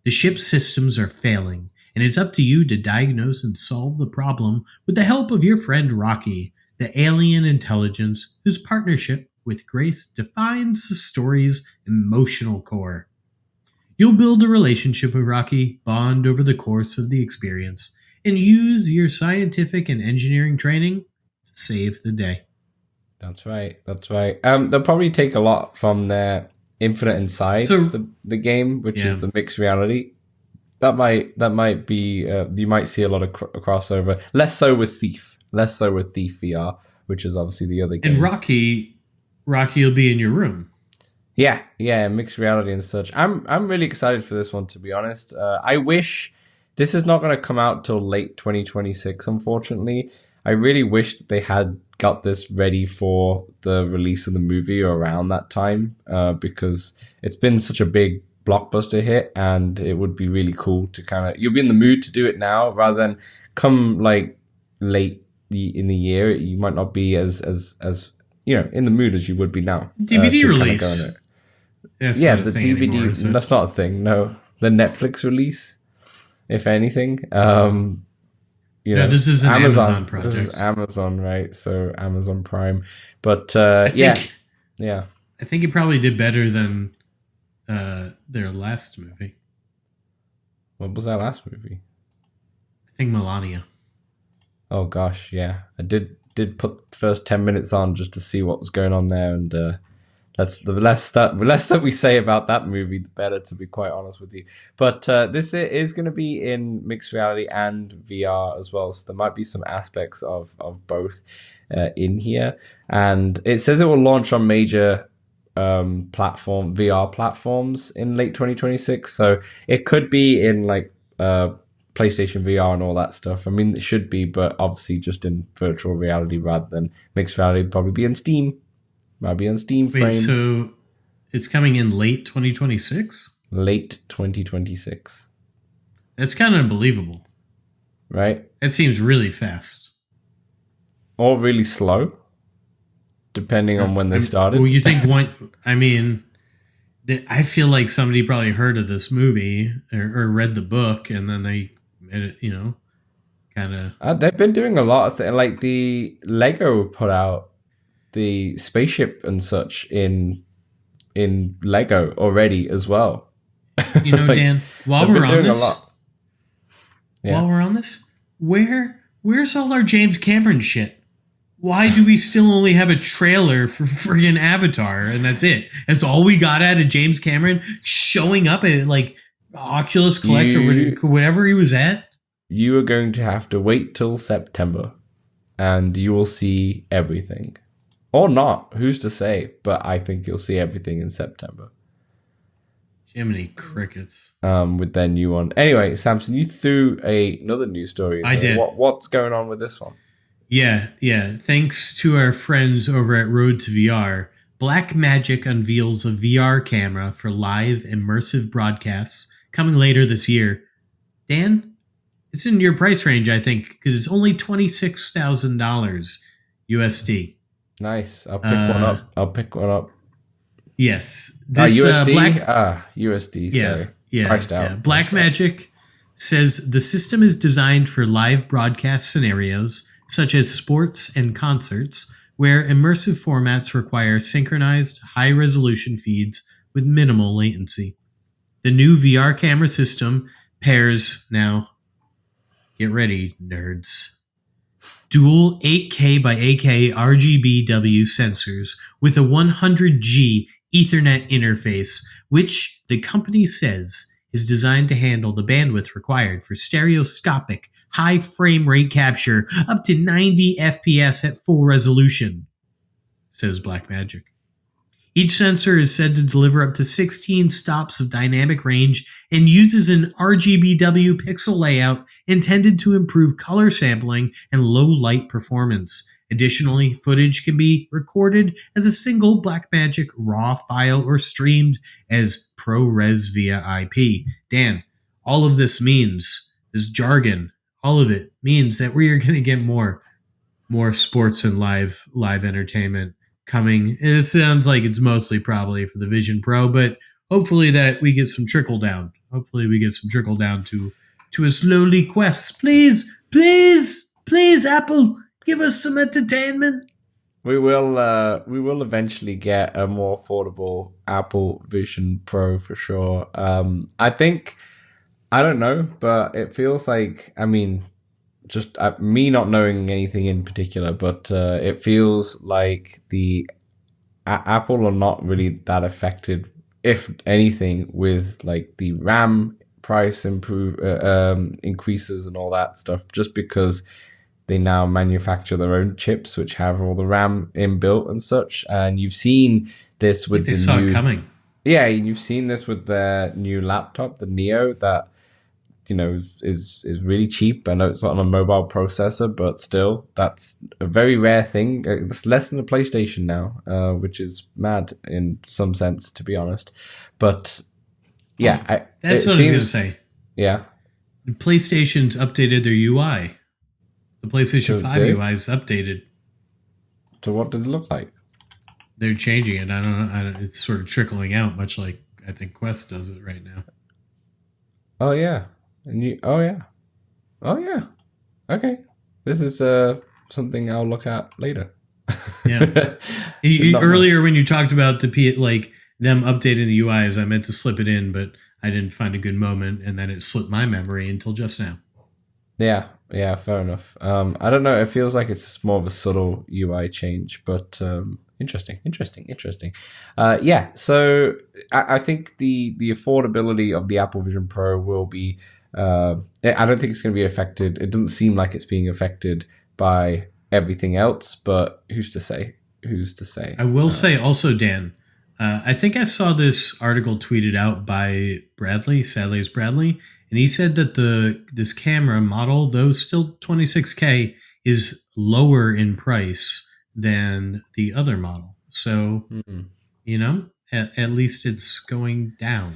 The ship's systems are failing, and it's up to you to diagnose and solve the problem with the help of your friend Rocky, the alien intelligence whose partnership with Grace defines the story's emotional core. You'll build a relationship with Rocky, bond over the course of the experience, and use your scientific and engineering training to save the day. That's right. They'll probably take a lot from their Infinite Inside, the game, which is the mixed reality. That might be. You might see a lot of crossover. Less so with Thief VR, which is obviously the other game. And Rocky will be in your room. Yeah, mixed reality and such. I'm really excited for this one, to be honest. I wish this is not going to come out till late 2026. Unfortunately, I really wish that they had got this ready for the release of the movie or around that time, because it's been such a big blockbuster hit, and it would be really cool to you'll be in the mood to do it now rather than come like late in the year. You might not be as in the mood as you would be now. DVD release. The DVD. Anymore, that's not a thing. No, the Netflix release, if anything. This is an Amazon project. This is Amazon, right? So Amazon Prime. But I think it probably did better than their last movie. What was that last movie? I think Melania. Oh gosh, yeah. I did put the first 10 minutes on just to see what was going on there, and that's the less that we say about that movie, the better, to be quite honest with you. But this is going to be in mixed reality and VR as well, so there might be some aspects of both in here. And it says it will launch on major VR platforms in late 2026, so it could be in like PlayStation VR and all that stuff. I mean, it should be, but obviously just in virtual reality rather than mixed reality. It'd probably be in Steam. Might be on Steam frame. Wait, so it's coming in late 2026? Late 2026. That's kind of unbelievable. Right? That seems really fast. Or really slow, depending on when they started. Well, you think I feel like somebody probably heard of this movie or read the book, and then they made it, kind of. They've been doing a lot of things. Like the Lego put out the spaceship and such in Lego already as well. Dan, while we're on this, where's all our James Cameron shit? Why do we still only have a trailer for friggin' Avatar, and that's it? That's all we got out of James Cameron showing up at like Oculus Collect or whatever he was at. you are going to have to wait till September and you will see everything. Or not, who's to say? But I think you'll see everything in September. Jiminy crickets. With their new one. Anyway, Samson, you threw another news story. I did. What's going on with this one? Yeah. Thanks to our friends over at Road to VR, Blackmagic unveils a VR camera for live immersive broadcasts coming later this year. Dan, it's in your price range, I think, because it's only $26,000 USD. Nice. I'll pick one up. Yes. This, USD? USD, sorry. Yeah. Priced out. Yeah. Blackmagic says the system is designed for live broadcast scenarios, such as sports and concerts, where immersive formats require synchronized, high-resolution feeds with minimal latency. The new VR camera system pairs, now, get ready, nerds, dual 8K by 8K RGBW sensors with a 100G Ethernet interface, which the company says is designed to handle the bandwidth required for stereoscopic high frame rate capture up to 90 FPS at full resolution, says Blackmagic. Each sensor is said to deliver up to 16 stops of dynamic range and uses an RGBW pixel layout intended to improve color sampling and low light performance. Additionally, footage can be recorded as a single Blackmagic RAW file or streamed as ProRes via IP. Dan, all of this means, this jargon, all of it means that we are going to get more sports and live entertainment coming. It sounds like it's mostly probably for the Vision Pro, but hopefully that we get some trickle down. Hopefully we get some trickle down to us lowly Quests. Please, Apple, give us some entertainment. We will eventually get a more affordable Apple Vision Pro for sure. I think, I don't know, but it feels like, I mean, just me not knowing anything in particular, but it feels like the Apple are not really that affected, if anything, with like the RAM price increases and all that stuff, just because they now manufacture their own chips, which have all the RAM inbuilt and such. And you've seen this with they saw it coming. Yeah, you've seen this with their new laptop, the Neo, that is really cheap. I know it's not on a mobile processor, but still, that's a very rare thing. It's less than the PlayStation now, which is mad in some sense, to be honest. But yeah, that's what I was going to say. Yeah, PlayStation's updated their UI. The PlayStation 5 UI is updated. So what does it look like? They're changing it. I don't know. It's sort of trickling out, much like I think Quest does it right now. Oh yeah. Okay. This is something I'll look at later. Yeah. Earlier when you talked about them updating the UIs, I meant to slip it in, but I didn't find a good moment, and then it slipped my memory until just now. Yeah, fair enough. I don't know. It feels like it's more of a subtle UI change, but interesting. Yeah, so I think the affordability of the Apple Vision Pro will be. I don't think it's going to be affected. It doesn't seem like it's being affected by everything else, but who's to say? I will say also, Dan, I think I saw this article tweeted out by Bradley, Sadly's Bradley, and he said that this camera model, though still $26K, is lower in price than the other model. So, at least it's going down.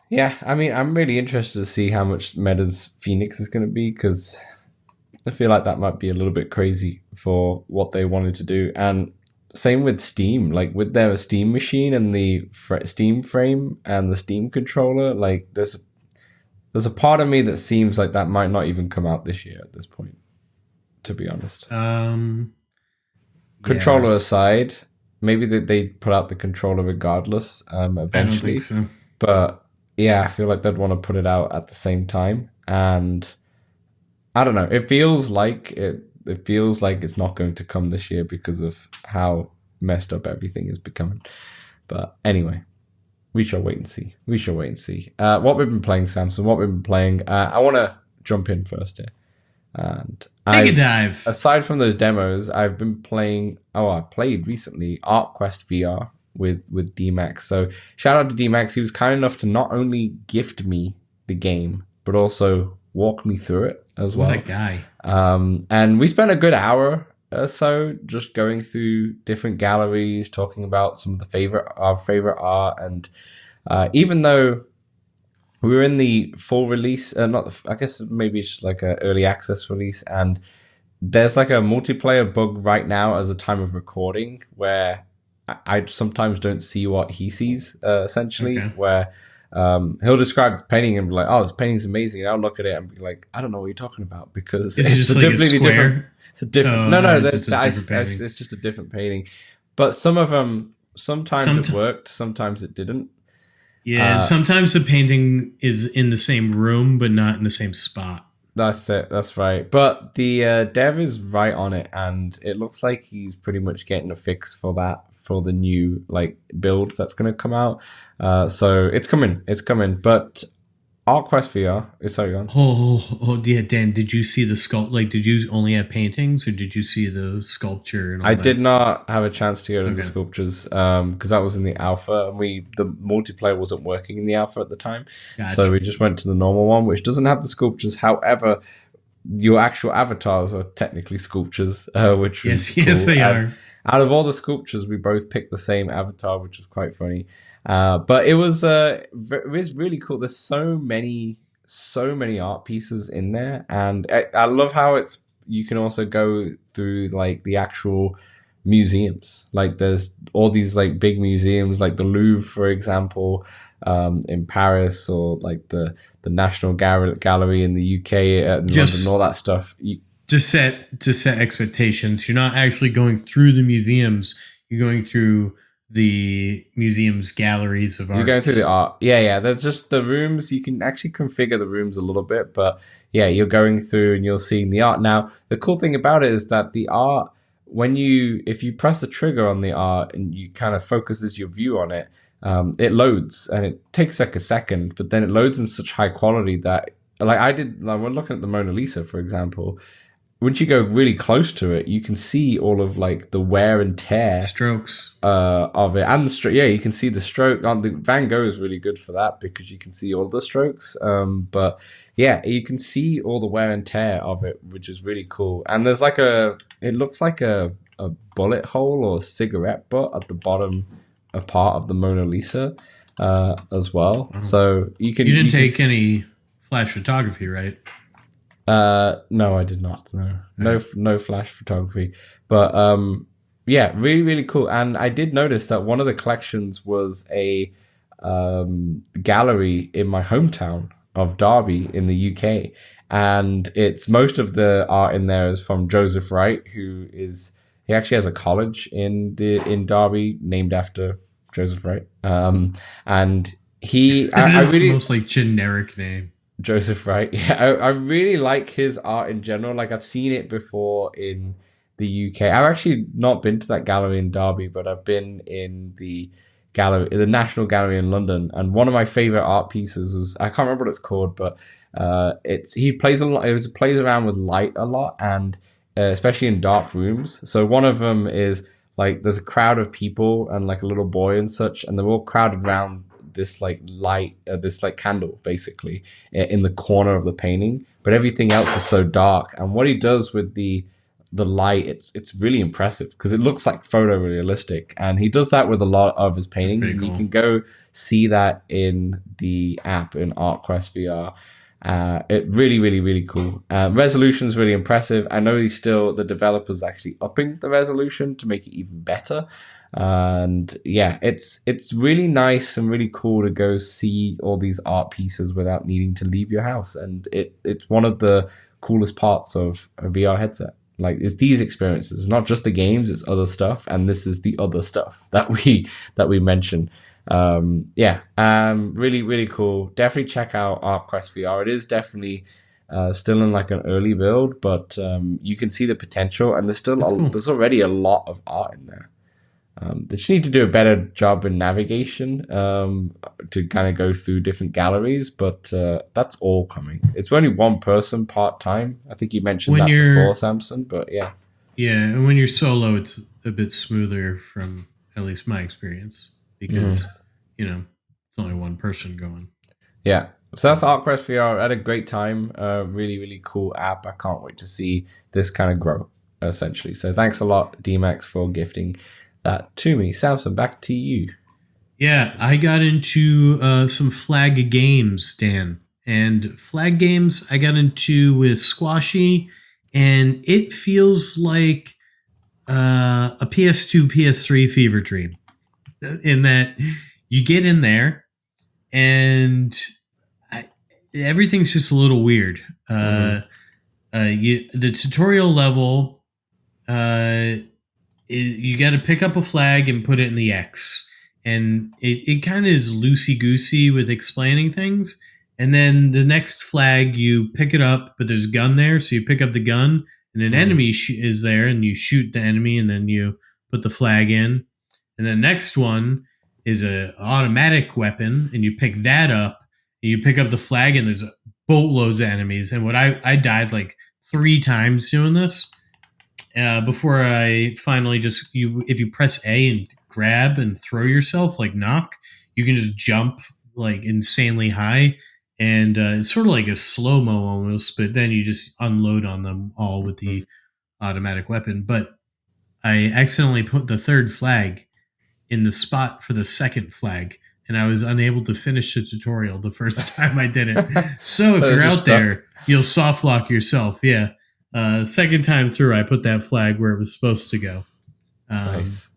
Yeah, I mean, I'm really interested to see how much Meta's Phoenix is going to be, because I feel like that might be a little bit crazy for what they wanted to do. And same with Steam, like with their Steam machine and the Steam frame and the Steam controller, like there's a part of me that seems like that might not even come out this year at this point, to be honest. Controller aside, maybe they put out the controller regardless eventually. I don't think so. But yeah, I feel like they'd want to put it out at the same time. And I don't know, it feels like it's not going to come this year because of how messed up everything is becoming. But anyway, we shall wait and see. What we've been playing, Samson, I want to jump in first here. And take a dive. Aside from those demos, I've been playing. I played recently ArtQuestVR with D-Max. So shout out to D-Max. He was kind enough to not only gift me the game, but also walk me through it as well. What a guy. And we spent a good hour or so just going through different galleries, talking about some of our favorite art. And even though we were in the full release, I guess maybe it's like an early access release, and there's like a multiplayer bug right now as a time of recording where I sometimes don't see what he sees, essentially, where he'll describe the painting and be like, "Oh, this painting's amazing," and I'll look at it and be like, "I don't know what you're talking about," because it's a completely different. It's a different. It's just a different painting. But some of them, sometimes it worked, sometimes it didn't. Yeah, and sometimes the painting is in the same room, but not in the same spot. That's it. That's right. But the dev is right on it, and it looks like he's pretty much getting a fix for that for the new build that's going to come out. So it's coming. It's coming. But ArtQuestVR is so on. Oh, yeah, Dan. Did you see the sculpt? Did you only have paintings, or did you see the sculpture? And all I did not have a chance to go to the sculptures because that was in the alpha, and the multiplayer wasn't working in the alpha at the time. Gotcha. So we just went to the normal one, which doesn't have the sculptures. However, your actual avatars are technically sculptures, which is cool. Yes, they are. Out of all the sculptures, we both picked the same avatar, which is quite funny. But it was really cool. There's so many art pieces in there, and I love how you can also go through the actual museums. There's all these big museums, like the Louvre, for example, in Paris, or the National Gallery in the UK, and London, all that stuff. To set expectations, you're not actually going through the museums. You're going through the museum's galleries of art. You're going through the art. Yeah. There's just the rooms. You can actually configure the rooms a little bit, but yeah, you're going through and you're seeing the art. Now, the cool thing about it is that the art, if you press the trigger on the art and you kind of focuses your view on it, it loads, and it takes a second, but then it loads in such high quality that, we're looking at the Mona Lisa, for example. Once you go really close to it, you can see all of the wear and tear strokes of it, and you can see the stroke. The Van Gogh is really good for that because you can see all the strokes. But yeah, you can see all the wear and tear of it, which is really cool. And there's it looks like a bullet hole or a cigarette butt at the bottom, a part of the Mona Lisa as well. Oh. So you didn't take any flash photography, right? No, I did not. No flash photography, but yeah, really, really cool. And I did notice that one of the collections was a gallery in my hometown of Derby in the UK, and most of the art in there is from Joseph Wright, he actually has a college in Derby named after Joseph Wright, and he I really, the most generic name. Joseph Wright. Yeah, I really like his art in general. I've seen it before in the UK. I've actually not been to that gallery in Derby, but I've been in the National Gallery in London. And one of my favorite art pieces is, I can't remember what it's called, but he plays a lot. It plays around with light a lot, and especially in dark rooms. So one of them is there's a crowd of people and a little boy and such, and they're all crowded around this light, this candle basically in the corner of the painting, but everything else is so dark. And what he does with the light, it's really impressive because it looks photorealistic, and he does that with a lot of his paintings. Cool. You can go see that in the app in ArtQuestVR. It really, really, really cool. Resolution is really impressive. I know the developer's actually upping the resolution to make it even better. And yeah, it's really nice and really cool to go see all these art pieces without needing to leave your house. And it's one of the coolest parts of a VR headset. It's these experiences, not just the games, it's other stuff. And this is the other stuff that we mentioned. Really, really cool. Definitely check out ArtQuestVR. It is definitely still in an early build, but you can see the potential, and there's already a lot of art in there. They just need to do a better job in navigation to kind of go through different galleries, but that's all coming. It's only one person part-time. I think you mentioned that before, Samson, but yeah. Yeah, and when you're solo, it's a bit smoother from at least my experience because, it's only one person going. Yeah. So that's ArtQuest VR. I had a great time. Really, really cool app. I can't wait to see this kind of grow, essentially. So thanks a lot, DMAX, for gifting that to me. Samson, back to you. Yeah, I got into some flag games, Dan. And flag games I got into with Squashy, and it feels like a PS2, PS3 fever dream. In that you get in there, and everything's just a little weird. The tutorial level, you got to pick up a flag and put it in the X. And it kind of is loosey-goosey with explaining things. And then the next flag, you pick it up, but there's a gun there. So you pick up the gun, and an enemy is there, and you shoot the enemy, and then you put the flag in. And the next one is an automatic weapon, and you pick that up, and you pick up the flag, and there's boatloads of enemies. And I died like 3 times doing this before I finally if you press A and grab and throw yourself like knock, you can just jump like insanely high. And it's sort of like a slow-mo almost, but then you just unload on them all with the automatic weapon. But I accidentally put the 3rd flag in the spot for the 2nd flag, and I was unable to finish the tutorial the first time I did it. So if you're out there, you'll soft lock yourself. Yeah. Second time through, I put that flag where it was supposed to go. Nice.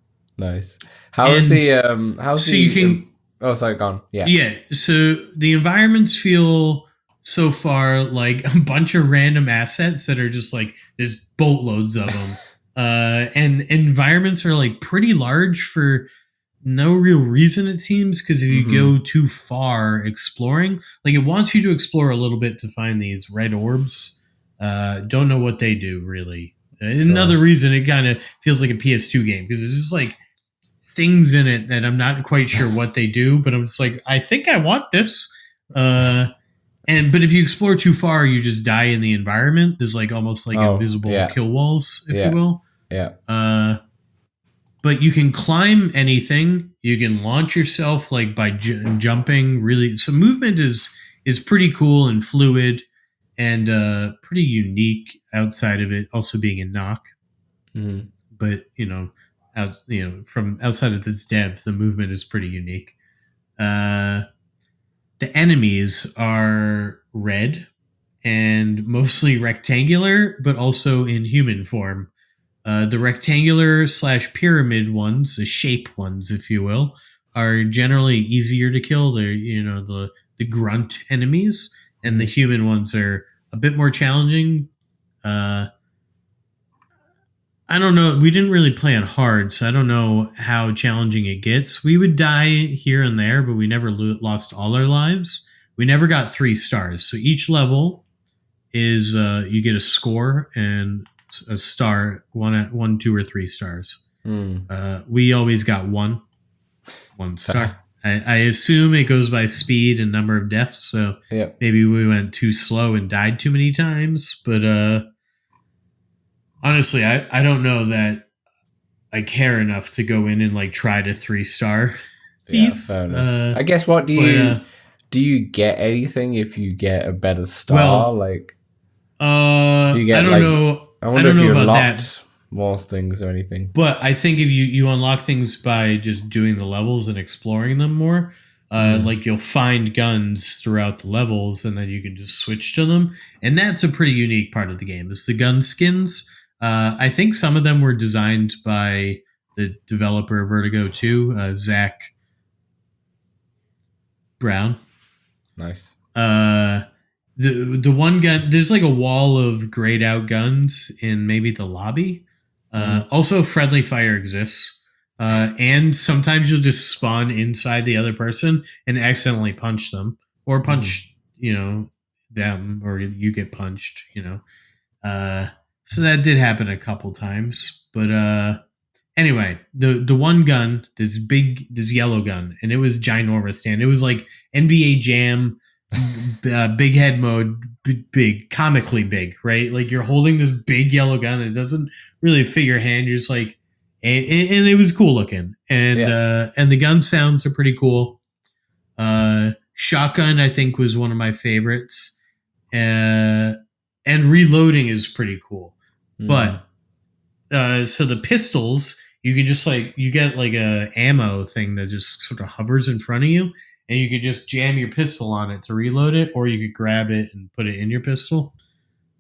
How's you can... Oh, sorry, gone. Yeah. Yeah. So the environments feel so far like a bunch of random assets that are just like there's boatloads of them. And environments are like pretty large for no real reason, it seems, because if you go too far exploring, like it wants you to explore a little bit to find these red orbs. Don't know what they do really. Another reason it kind of feels like a PS2 game because it's just like things in it that I'm not quite sure what they do, but I'm just like, I think I want this. But if you explore too far, you just die in the environment. There's like almost like invisible kill walls, if you will. Yeah. But you can climb anything. You can launch yourself like by jumping. Really, so movement is pretty cool and fluid and pretty unique outside of it also being a knock. But from outside of this dev, the movement is pretty unique. The enemies are red and mostly rectangular, but also in human form. The rectangular / pyramid ones, the shape ones, if you will, are generally easier to kill. They're, the grunt enemies, and the human ones are a bit more challenging. I don't know. We didn't really play on hard, so I don't know how challenging it gets. We would die here and there, but we never lost all our lives. We never got 3 stars. So each level is you get a score and a star, 1, 2, or 3 stars. We always got 1 star. I assume it goes by speed and number of deaths. So maybe we went too slow and died too many times, but honestly, I don't know that I care enough to go in and like try to 3-star these. Yeah, fair enough. I guess what do you get anything if you get a better star? Well, do you get, I don't know. I wonder if you about unlocked that. more things or anything. But I think if you unlock things by just doing the levels and exploring them more, like you'll find guns throughout the levels and then you can just switch to them. And that's a pretty unique part of the game. It's the gun skins. I think some of them were designed by the developer of Vertigo 2, Zach Brown. Nice. The one gun, there's like a wall of grayed out guns in maybe the lobby. Also, friendly fire exists. And sometimes you'll just spawn inside the other person and accidentally punch them or punch, them, or you get punched, So that did happen a couple times, but Anyway, the one gun, this yellow gun, and it was ginormous, Dan. It was like NBA Jam, big head mode, big, comically big, right? Like you're holding this big yellow gun. It doesn't really fit your hand. You're just like, and it was cool looking, and the gun sounds are pretty cool. Shotgun, I think, was one of my favorites, and reloading is pretty cool. But so the pistols, you can just you get like a ammo thing that just sort of hovers in front of you, and you could just jam your pistol on it to reload it, or you could grab it and put it in your pistol.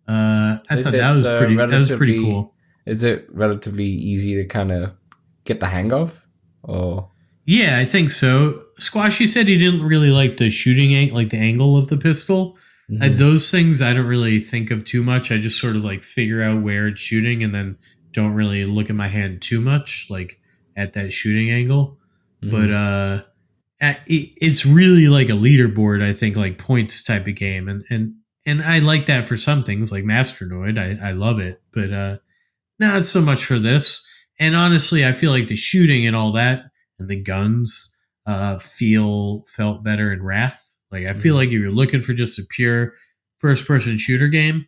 I thought that was pretty cool. Is it relatively easy to kind of get the hang of? Or yeah, I think so. Squashy said he didn't really like the shooting like the angle of the pistol. Those things I don't really think of too much. I just sort of like figure out where it's shooting and then don't really look at my hand too much, like at that shooting angle. But it's really like a leaderboard, I think, like points type of game. And I like that for some things, like Masternoid. I love it, but not so much for this. And honestly, I feel like the shooting and all that and the guns felt better in Wrath. Like, I feel like if you're looking for just a pure first-person shooter game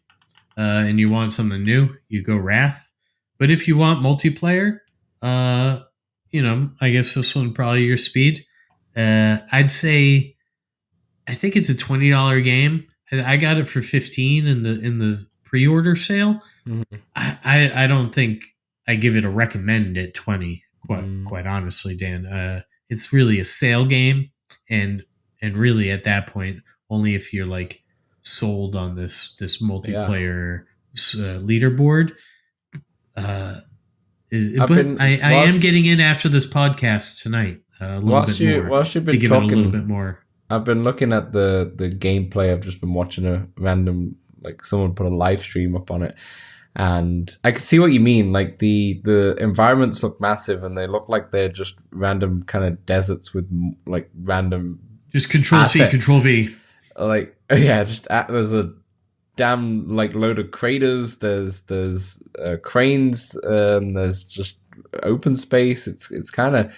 and you want something new, you go Wrath. But if you want multiplayer, I guess this one probably your speed. I'd say, I think it's a $20 game. I got it for $15 in the pre-order sale. I don't think I give it a recommend at $20. Quite honestly, Dan, it's really a sale game, and really at that point, only if you're like sold on this multiplayer leaderboard. I am getting in after this podcast tonight. Whilst you've been give talking, it a little bit more. I've been looking at the gameplay. I've just been watching a random, like someone put a live stream up on it. And I can see what you mean. Like the environments look massive, and they look like they're just random kind of deserts with like random just Control C, Control V. Like there's a damn like load of craters. There's cranes. There's just open space. It's kind of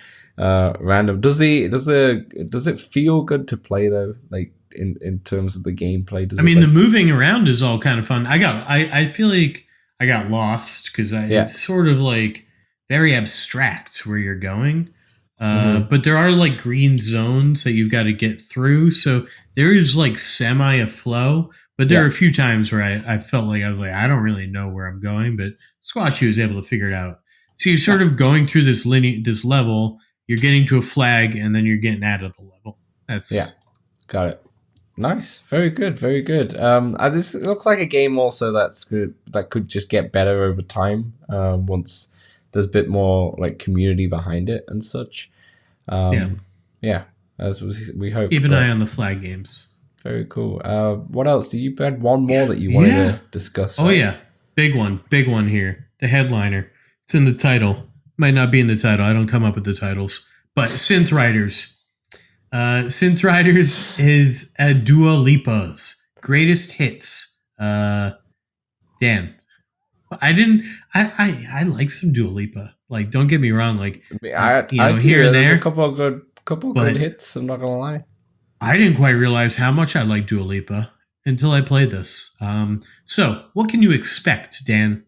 random. Does it feel good to play though? Like in terms of the gameplay? The moving around is all kind of fun. I feel like I got lost because it's sort of like very abstract where you're going. But there are like green zones that you've got to get through. So there is like semi a flow, but there are a few times where I felt like I was like, I don't really know where I'm going, but Squashy was able to figure it out. So you're sort of going through this level, you're getting to a flag, and then you're getting out of the level. Got it. Nice. Very good. Very good. This looks like a game also that could just get better over time once there's a bit more like community behind it and such. As we hope. Keep an eye on the flag games. Very cool. What else? You had one more that you wanted to discuss. Oh, yeah. Big one here. The headliner. It's in the title. Might not be in the title. I don't come up with the titles. But SynthRiders. SynthRiders is Dua Lipa's greatest hits. Dan, I like some Dua Lipa. Like, don't get me wrong. Like, here and there, there's a couple of good hits. I'm not gonna lie. I didn't quite realize how much I like Dua Lipa until I played this. So what can you expect, Dan,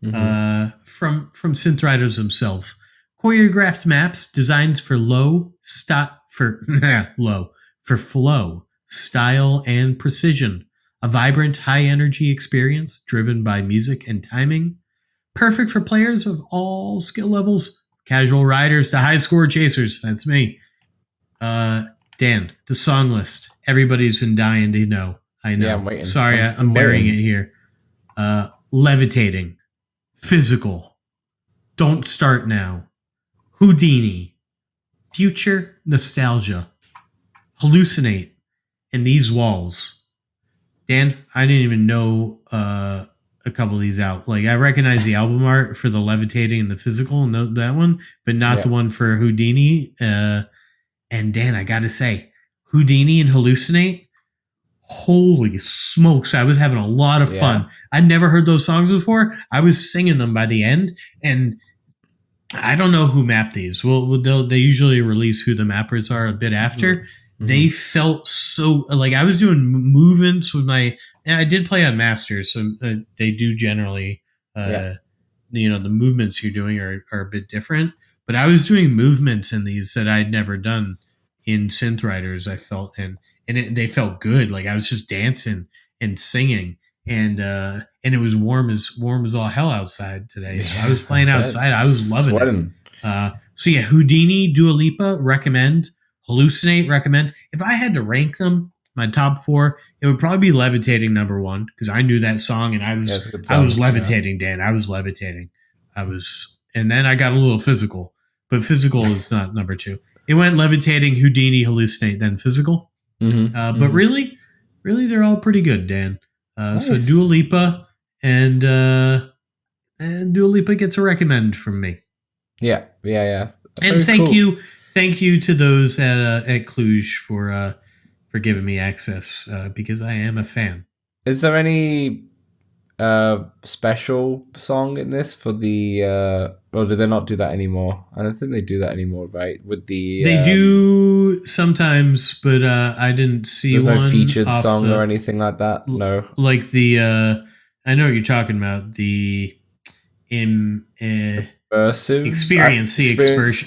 from SynthRiders themselves? Choreographed maps designed for flow, style, and precision. A vibrant, high-energy experience driven by music and timing. Perfect for players of all skill levels, casual riders to high-score chasers. That's me. Dan, the song list. Everybody's been dying to know. I know. Yeah, I'm waiting. Sorry, I'm burying it here. Levitating. Physical. Don't Start Now. Houdini. Future Nostalgia. Hallucinate. And These Walls. Dan, I didn't even know a couple of these out. Like, I recognize the album art for the Levitating and the Physical and that one, but not the one for Houdini. And Dan, I gotta say, Houdini and Hallucinate, holy smokes, I was having a lot of fun. I'd never heard those songs before. I was singing them by the end, and I don't know who mapped these. Well, they usually release who the mappers are a bit after. Mm-hmm. They felt so like I was doing movements with my. And I did play on masters, so they do generally. The movements you're doing are a bit different. But I was doing movements in these that I'd never done in SynthRiders. I felt they felt good. Like I was just dancing and singing. And it was warm as all hell outside today. So I was playing outside. I was loving it. So yeah, Houdini, Dua Lipa, recommend. Hallucinate, recommend. If I had to rank them, my top 4, it would probably be Levitating number 1 because I knew that song and I was levitating, Dan. I was levitating. And then I got a little physical, but physical is not number 2. It went Levitating, Houdini, Hallucinate, then physical. Mm-hmm. But really, they're all pretty good, Dan. Nice. So Dua Lipa and Dua Lipa gets a recommend from me. Yeah. And thank you to those at Cluj for giving me access because I am a fan. Is there any special song in this for the? Or do they not do that anymore? I don't think they do that anymore, right? With the they do sometimes, but I didn't see there's one. There's no featured song or anything like that. No, like the I know what you're talking about. The immersive experience.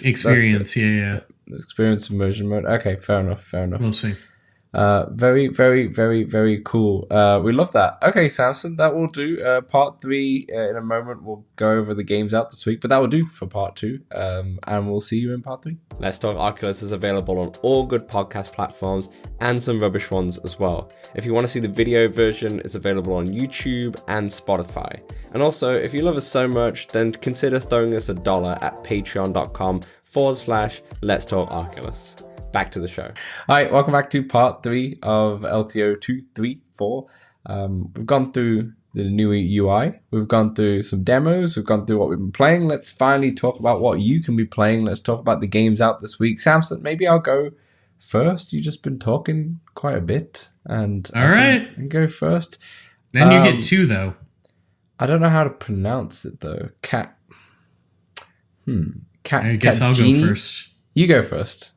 Experience. Yeah. Experience immersion mode. Okay, fair enough. We'll see. Very, very, very, very cool. We love that. Okay, Samson, that will do. Part 3 in a moment. We'll go over the games out this week, but that will do for part 2. And we'll see you in part 3. Let's Talk Oculus is available on all good podcast platforms and some rubbish ones as well. If you want to see the video version, it's available on YouTube and Spotify. And also, if you love us so much, then consider throwing us $1 at patreon.com/Let's Talk Oculus. Back to the show. All right, welcome back to part 3 of LTO 234. We've gone through the new UI. We've gone through some demos. We've gone through what we've been playing. Let's finally talk about what you can be playing. Let's talk about the games out this week. Samson, maybe I'll go first. You've just been talking quite a bit. And all right. And go first. Then you get 2, though. I don't know how to pronounce it, though. Cat. I guess I'll go first. You go first.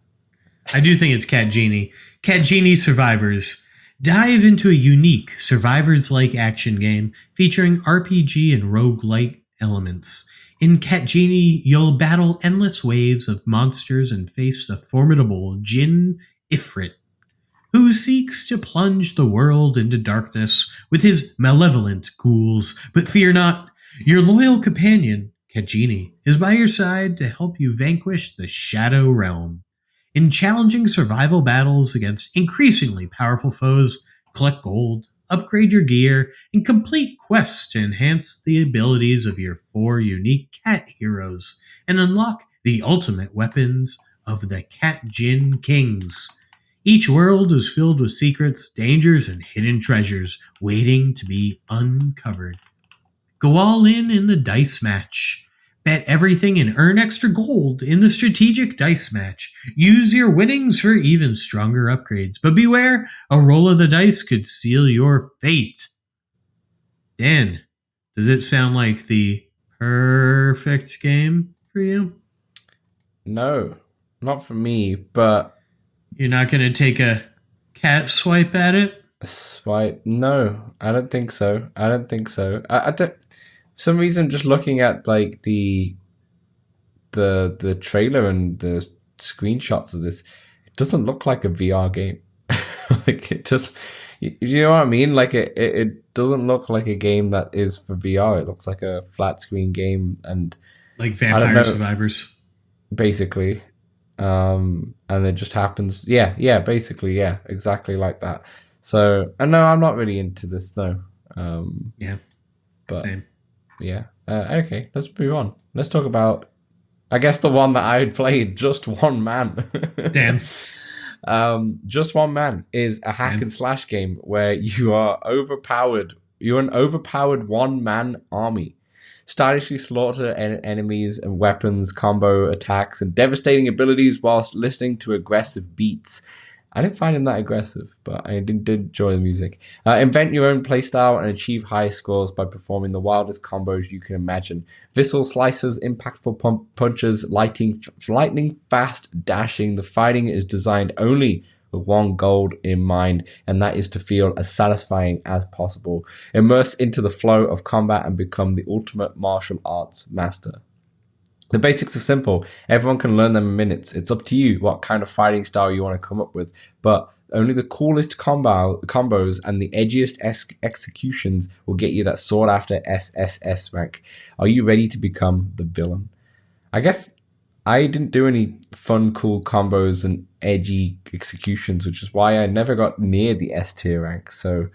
I do think it's Cat Genie. Cat Genie Survivors. Dive into a unique Survivors-like action game featuring RPG and roguelike elements. In Cat Genie, you'll battle endless waves of monsters and face the formidable Jinn Ifrit, who seeks to plunge the world into darkness with his malevolent ghouls. But fear not, your loyal companion, Cat Genie, is by your side to help you vanquish the Shadow Realm. In challenging survival battles against increasingly powerful foes, collect gold, upgrade your gear, and complete quests to enhance the abilities of your 4 unique cat heroes, and unlock the ultimate weapons of the Cat Jinn Kings. Each world is filled with secrets, dangers, and hidden treasures waiting to be uncovered. Go all in the dice match. Bet everything and earn extra gold in the strategic dice match. Use your winnings for even stronger upgrades. But beware, a roll of the dice could seal your fate. Dan, does it sound like the perfect game for you? No, not for me, but... You're not going to take a cat swipe at it? A swipe? No, I don't think so. I don't... For some reason, just looking at like the trailer and the screenshots of this, it doesn't look like a VR game. Like it just, you know what I mean? Like it doesn't look like a game that is for VR. It looks like a flat screen game and like Vampire Survivors, basically. And it just happens. Yeah, basically, yeah, exactly like that. So, and no, I'm not really into this. No. Yeah. But. Same. Yeah. Okay, let's move on. Let's talk about, I guess, the one that I had played, Just One Man. Damn. Just One Man is a hack and slash game where you are overpowered. You're an overpowered one-man army. Stylishly slaughter enemies and weapons, combo attacks, and devastating abilities whilst listening to aggressive beats. I didn't find him that aggressive, but I did enjoy the music. Invent your own playstyle and achieve high scores by performing the wildest combos you can imagine. Visceral slicers, impactful punches, lightning fast dashing. The fighting is designed only with one goal in mind, and that is to feel as satisfying as possible. Immerse into the flow of combat and become the ultimate martial arts master. The basics are simple. Everyone can learn them in minutes. It's up to you what kind of fighting style you want to come up with, but only the coolest combos and the edgiest executions will get you that sought after SSS rank. Are you ready to become the villain? I guess I didn't do any fun, cool combos and edgy executions, which is why I never got near the S tier rank. So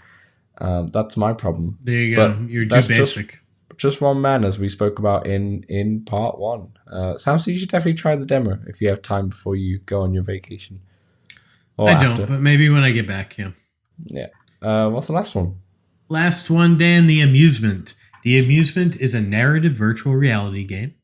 that's my problem. There you go. You're too basic. Just one man, as we spoke about in part 1. Samson, you should definitely try the demo if you have time before you go on your vacation. Or I after. don't, but maybe when I get back, yeah. Yeah. What's the last one? Last one, Dan, The Amusement. The Amusement is a narrative virtual reality game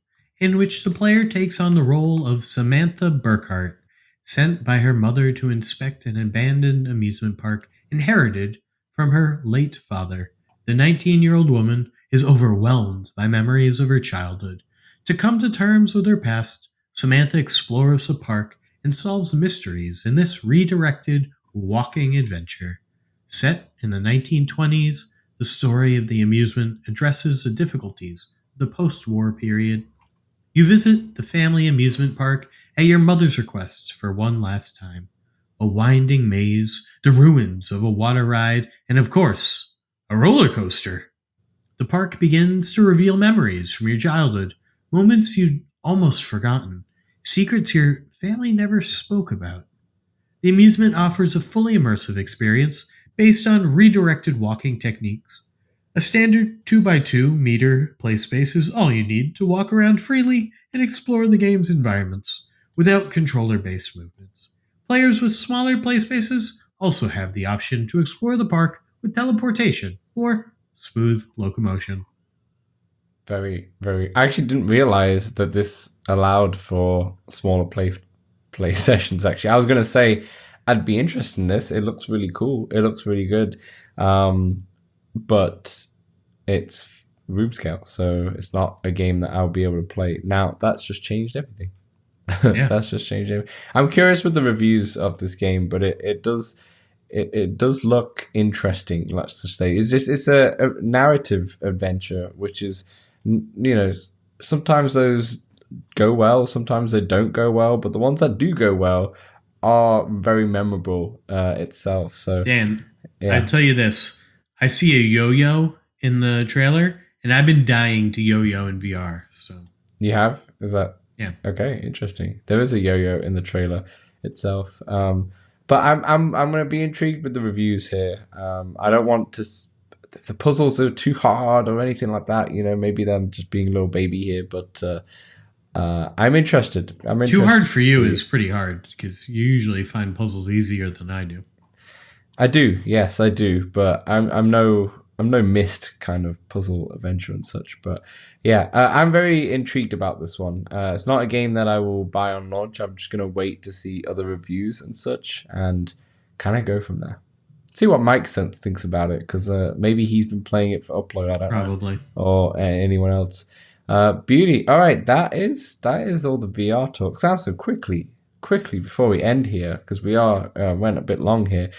in which the player takes on the role of Samantha Burkhart, sent by her mother to inspect an abandoned amusement park inherited from her late father. The 19-year-old woman is overwhelmed by memories of her childhood. To come to terms with her past, Samantha explores the park and solves mysteries in this redirected walking adventure. Set in the 1920s, the story of The Amusement addresses the difficulties of the post-war period. You visit the family amusement park at your mother's request for one last time. A winding maze, the ruins of a water ride, and of course, a roller coaster. The park begins to reveal memories from your childhood, moments you'd almost forgotten, secrets your family never spoke about. The amusement offers a fully immersive experience based on redirected walking techniques. A standard 2x2 meter play space is all you need to walk around freely and explore the game's environments without controller-based movements. Players with smaller play spaces also have the option to explore the park with teleportation or smooth locomotion. Very, very. I actually didn't realize that this allowed for smaller play sessions. Actually, I was going to say I'd be interested in this. It looks really cool. It looks really good, but it's room scale, so it's not a game that I'll be able to play. Now that's just changed everything. Yeah. That's just changed everything. I'm curious with the reviews of this game, but it does. It does look interesting, let's just say. It's a narrative adventure, which is, sometimes those go well, sometimes they don't go well, but the ones that do go well are very memorable itself. So Dan, yeah. I tell you this, I see a yo-yo in the trailer, and I've been dying to yo-yo in VR. So you have? Is that? Yeah. Okay, interesting. There is a yo-yo in the trailer itself. But I'm going to be intrigued with the reviews here. I don't want to, if the puzzles are too hard or anything like that, maybe I'm just being a little baby here. But I'm interested. Too hard for you is pretty hard because you usually find puzzles easier than I do. I do, yes, I do. But I'm no Myst kind of puzzle adventure and such. But yeah, I'm very intrigued about this one. It's not a game that I will buy on launch. I'm just going to wait to see other reviews and such and kind of go from there. See what Mike thinks about it, because maybe he's been playing it for upload. I don't know. Probably. Or anyone else. Beauty. All right, that is all the VR talk. Samson, quickly before we end here, because we went a bit long here.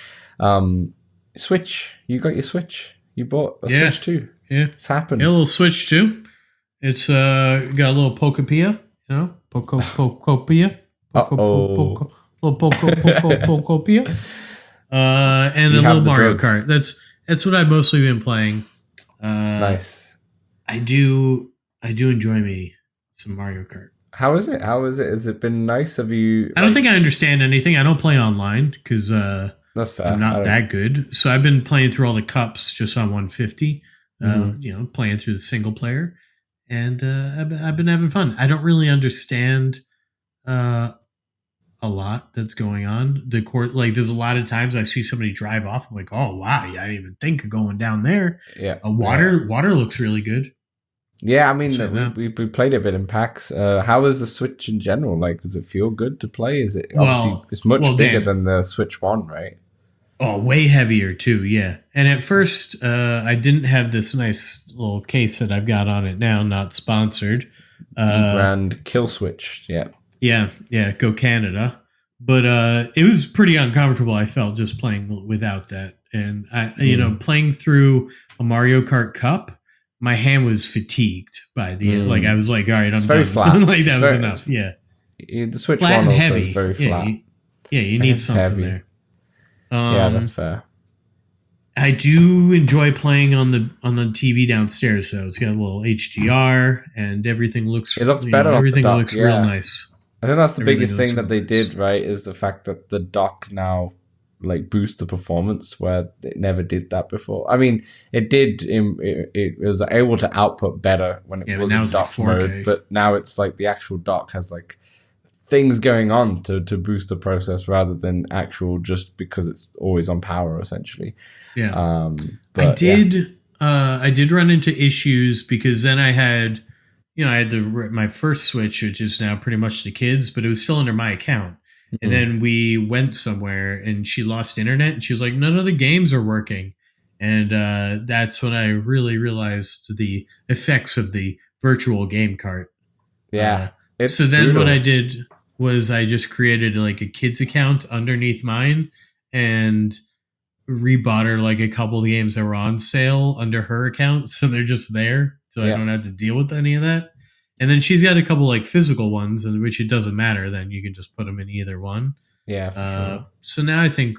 Switch. You got your Switch? You bought a Switch too? Yeah. It's happened. Yeah, a little Switch too. It's got a little Pokopia, Pokopia. Little Pokopia. And a little Mario Kart. That's what I've mostly been playing. Nice. I do enjoy me some Mario Kart. How is it? Has it been nice? Have you? I don't think I understand anything. I don't play online because that's fair. I'm not that good. So I've been playing through all the cups just on 150. Playing through the single player, and I've been having fun. I don't really understand a lot that's going on. The court, there's a lot of times I see somebody drive off. I'm like, oh wow, I didn't even think of going down there. Yeah, water looks really good. Yeah, I mean, we played a bit in PAX. How is the Switch in general? Like, does it feel good to play? Is it obviously it's much bigger than the Switch 1, right? Oh, way heavier too, yeah. And at first, I didn't have this nice little case that I've got on it now, not sponsored. Brand Kill Switch, yeah. Yeah, go Canada. But it was pretty uncomfortable, I felt, just playing without that. And, playing through a Mario Kart Cup, my hand was fatigued by the end. Like, I was like, all right, I'm very done. Flat. Like, that was enough, yeah. The Switch flat 1 also heavy. is very flat. You need something heavy. There. Yeah, that's fair. I do enjoy playing on the TV downstairs, though. It's got a little HDR, and everything looks. It looks better. Everything dock, looks real nice. I think that's the biggest thing that they did, right? Is the fact that the dock now like boosts the performance where it never did that before. I mean, it did. It was able to output better when it was in dock mode, but now it's like the actual dock has like things going on to boost the process rather than actual just because it's always on power essentially. Yeah. But I did run into issues because then I had my first Switch, which is now pretty much the kids, but it was still under my account. Mm-hmm. And then we went somewhere and she lost internet and she was like, none of the games are working. And that's when I really realized the effects of the virtual game cart. Yeah. So then what I did was I just created like a kid's account underneath mine and rebought her like a couple of games that were on sale under her account. So they're just there. So I don't have to deal with any of that. And then she's got a couple like physical ones in which it doesn't matter. Then you can just put them in either one. Yeah. For sure. So now I think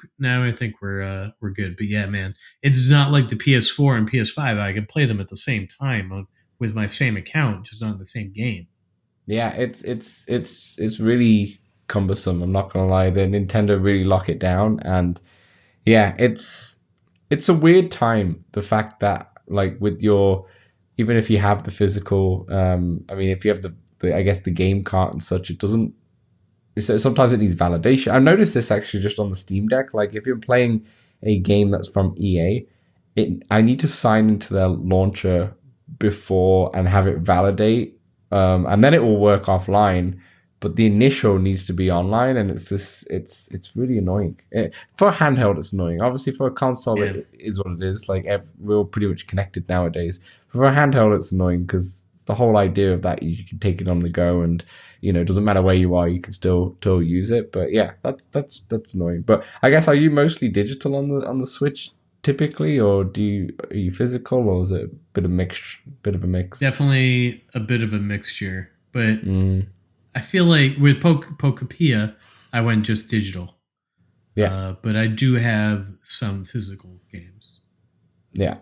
we're good. But yeah, man, it's not like the PS4 and PS5. I can play them at the same time with my same account, just not the same game. Yeah, it's really cumbersome. I'm not gonna lie. The Nintendo really lock it down, and yeah, it's a weird time. The fact that like with even if you have the physical, I mean, if you have the game cart and such, it doesn't. Sometimes it needs validation. I noticed this actually just on the Steam Deck. Like if you're playing a game that's from EA, I need to sign into their launcher before and have it validate. And then it will work offline, but the initial needs to be online, and it's really annoying. For a handheld, it's annoying. Obviously, for a console, it is what it is. Like we're all pretty much connected nowadays. But for a handheld, it's annoying because the whole idea of that you can take it on the go, and it doesn't matter where you are, you can still use it. But yeah, that's annoying. But I guess, are you mostly digital on the Switch typically, or are you physical, or is it a bit of a mix? Definitely a bit of a mixture, but I feel like with Pokepia, I went just digital. Yeah, but I do have some physical games. Yeah,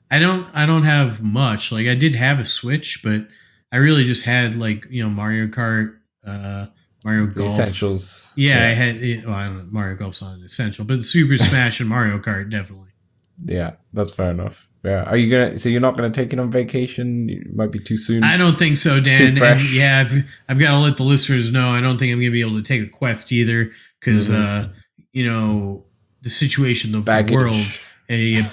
I don't have much. Like I did have a Switch, but I really just had like Mario Kart, Mario Golf. Essentials. Yeah, I had. I don't know, Mario Golf's not an essential, but Super Smash and Mario Kart definitely. Yeah, that's fair enough. Yeah, so you're not gonna take it on vacation? It might be too soon. I don't think so, Dan. And yeah, I've got to let the listeners know. I don't think I'm gonna be able to take a Quest either because the situation of the world, a lot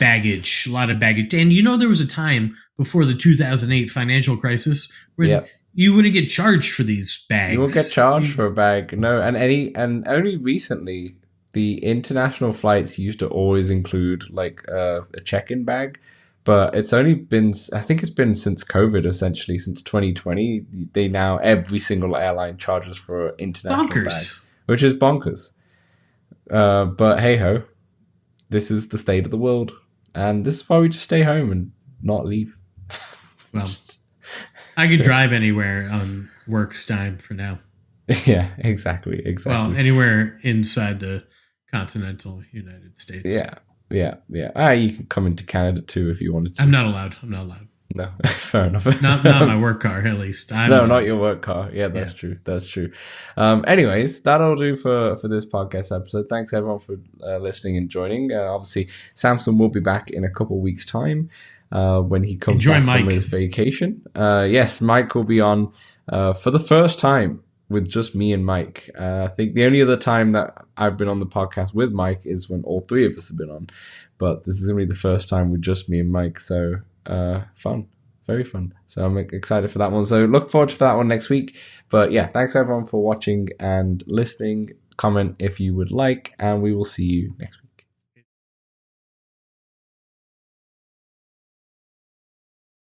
of baggage. And there was a time before the 2008 financial crisis where you wouldn't get charged for these bags. You won't get charged for a bag, no. And only recently, the international flights used to always include like a check-in bag, but it's only been, I think it's been since COVID, essentially since 2020. They now, every single airline charges for an international bag, which is bonkers. But hey ho, this is the state of the world, and this is why we just stay home and not leave. Well, I could drive anywhere on work's time for now. Yeah, exactly. Well, anywhere inside the continental United States. Yeah. You can come into Canada too if you wanted to. I'm not allowed. No, fair enough. not my work car, at least. Not your work car. Yeah, that's true. That's true. Anyways, that'll do for this podcast episode. Thanks everyone for listening and joining. Obviously, Samson will be back in a couple of weeks' time when he comes back from his vacation. Yes, Mike will be on for the first time with just me and Mike. I think the only other time that I've been on the podcast with Mike is when all three of us have been on. But this is going to be the first time with just me and Mike. So fun. very fun. So I'm excited for that one. So look forward to that one next week. But yeah, thanks everyone for watching and listening. Comment if you would like, and we will see you next week.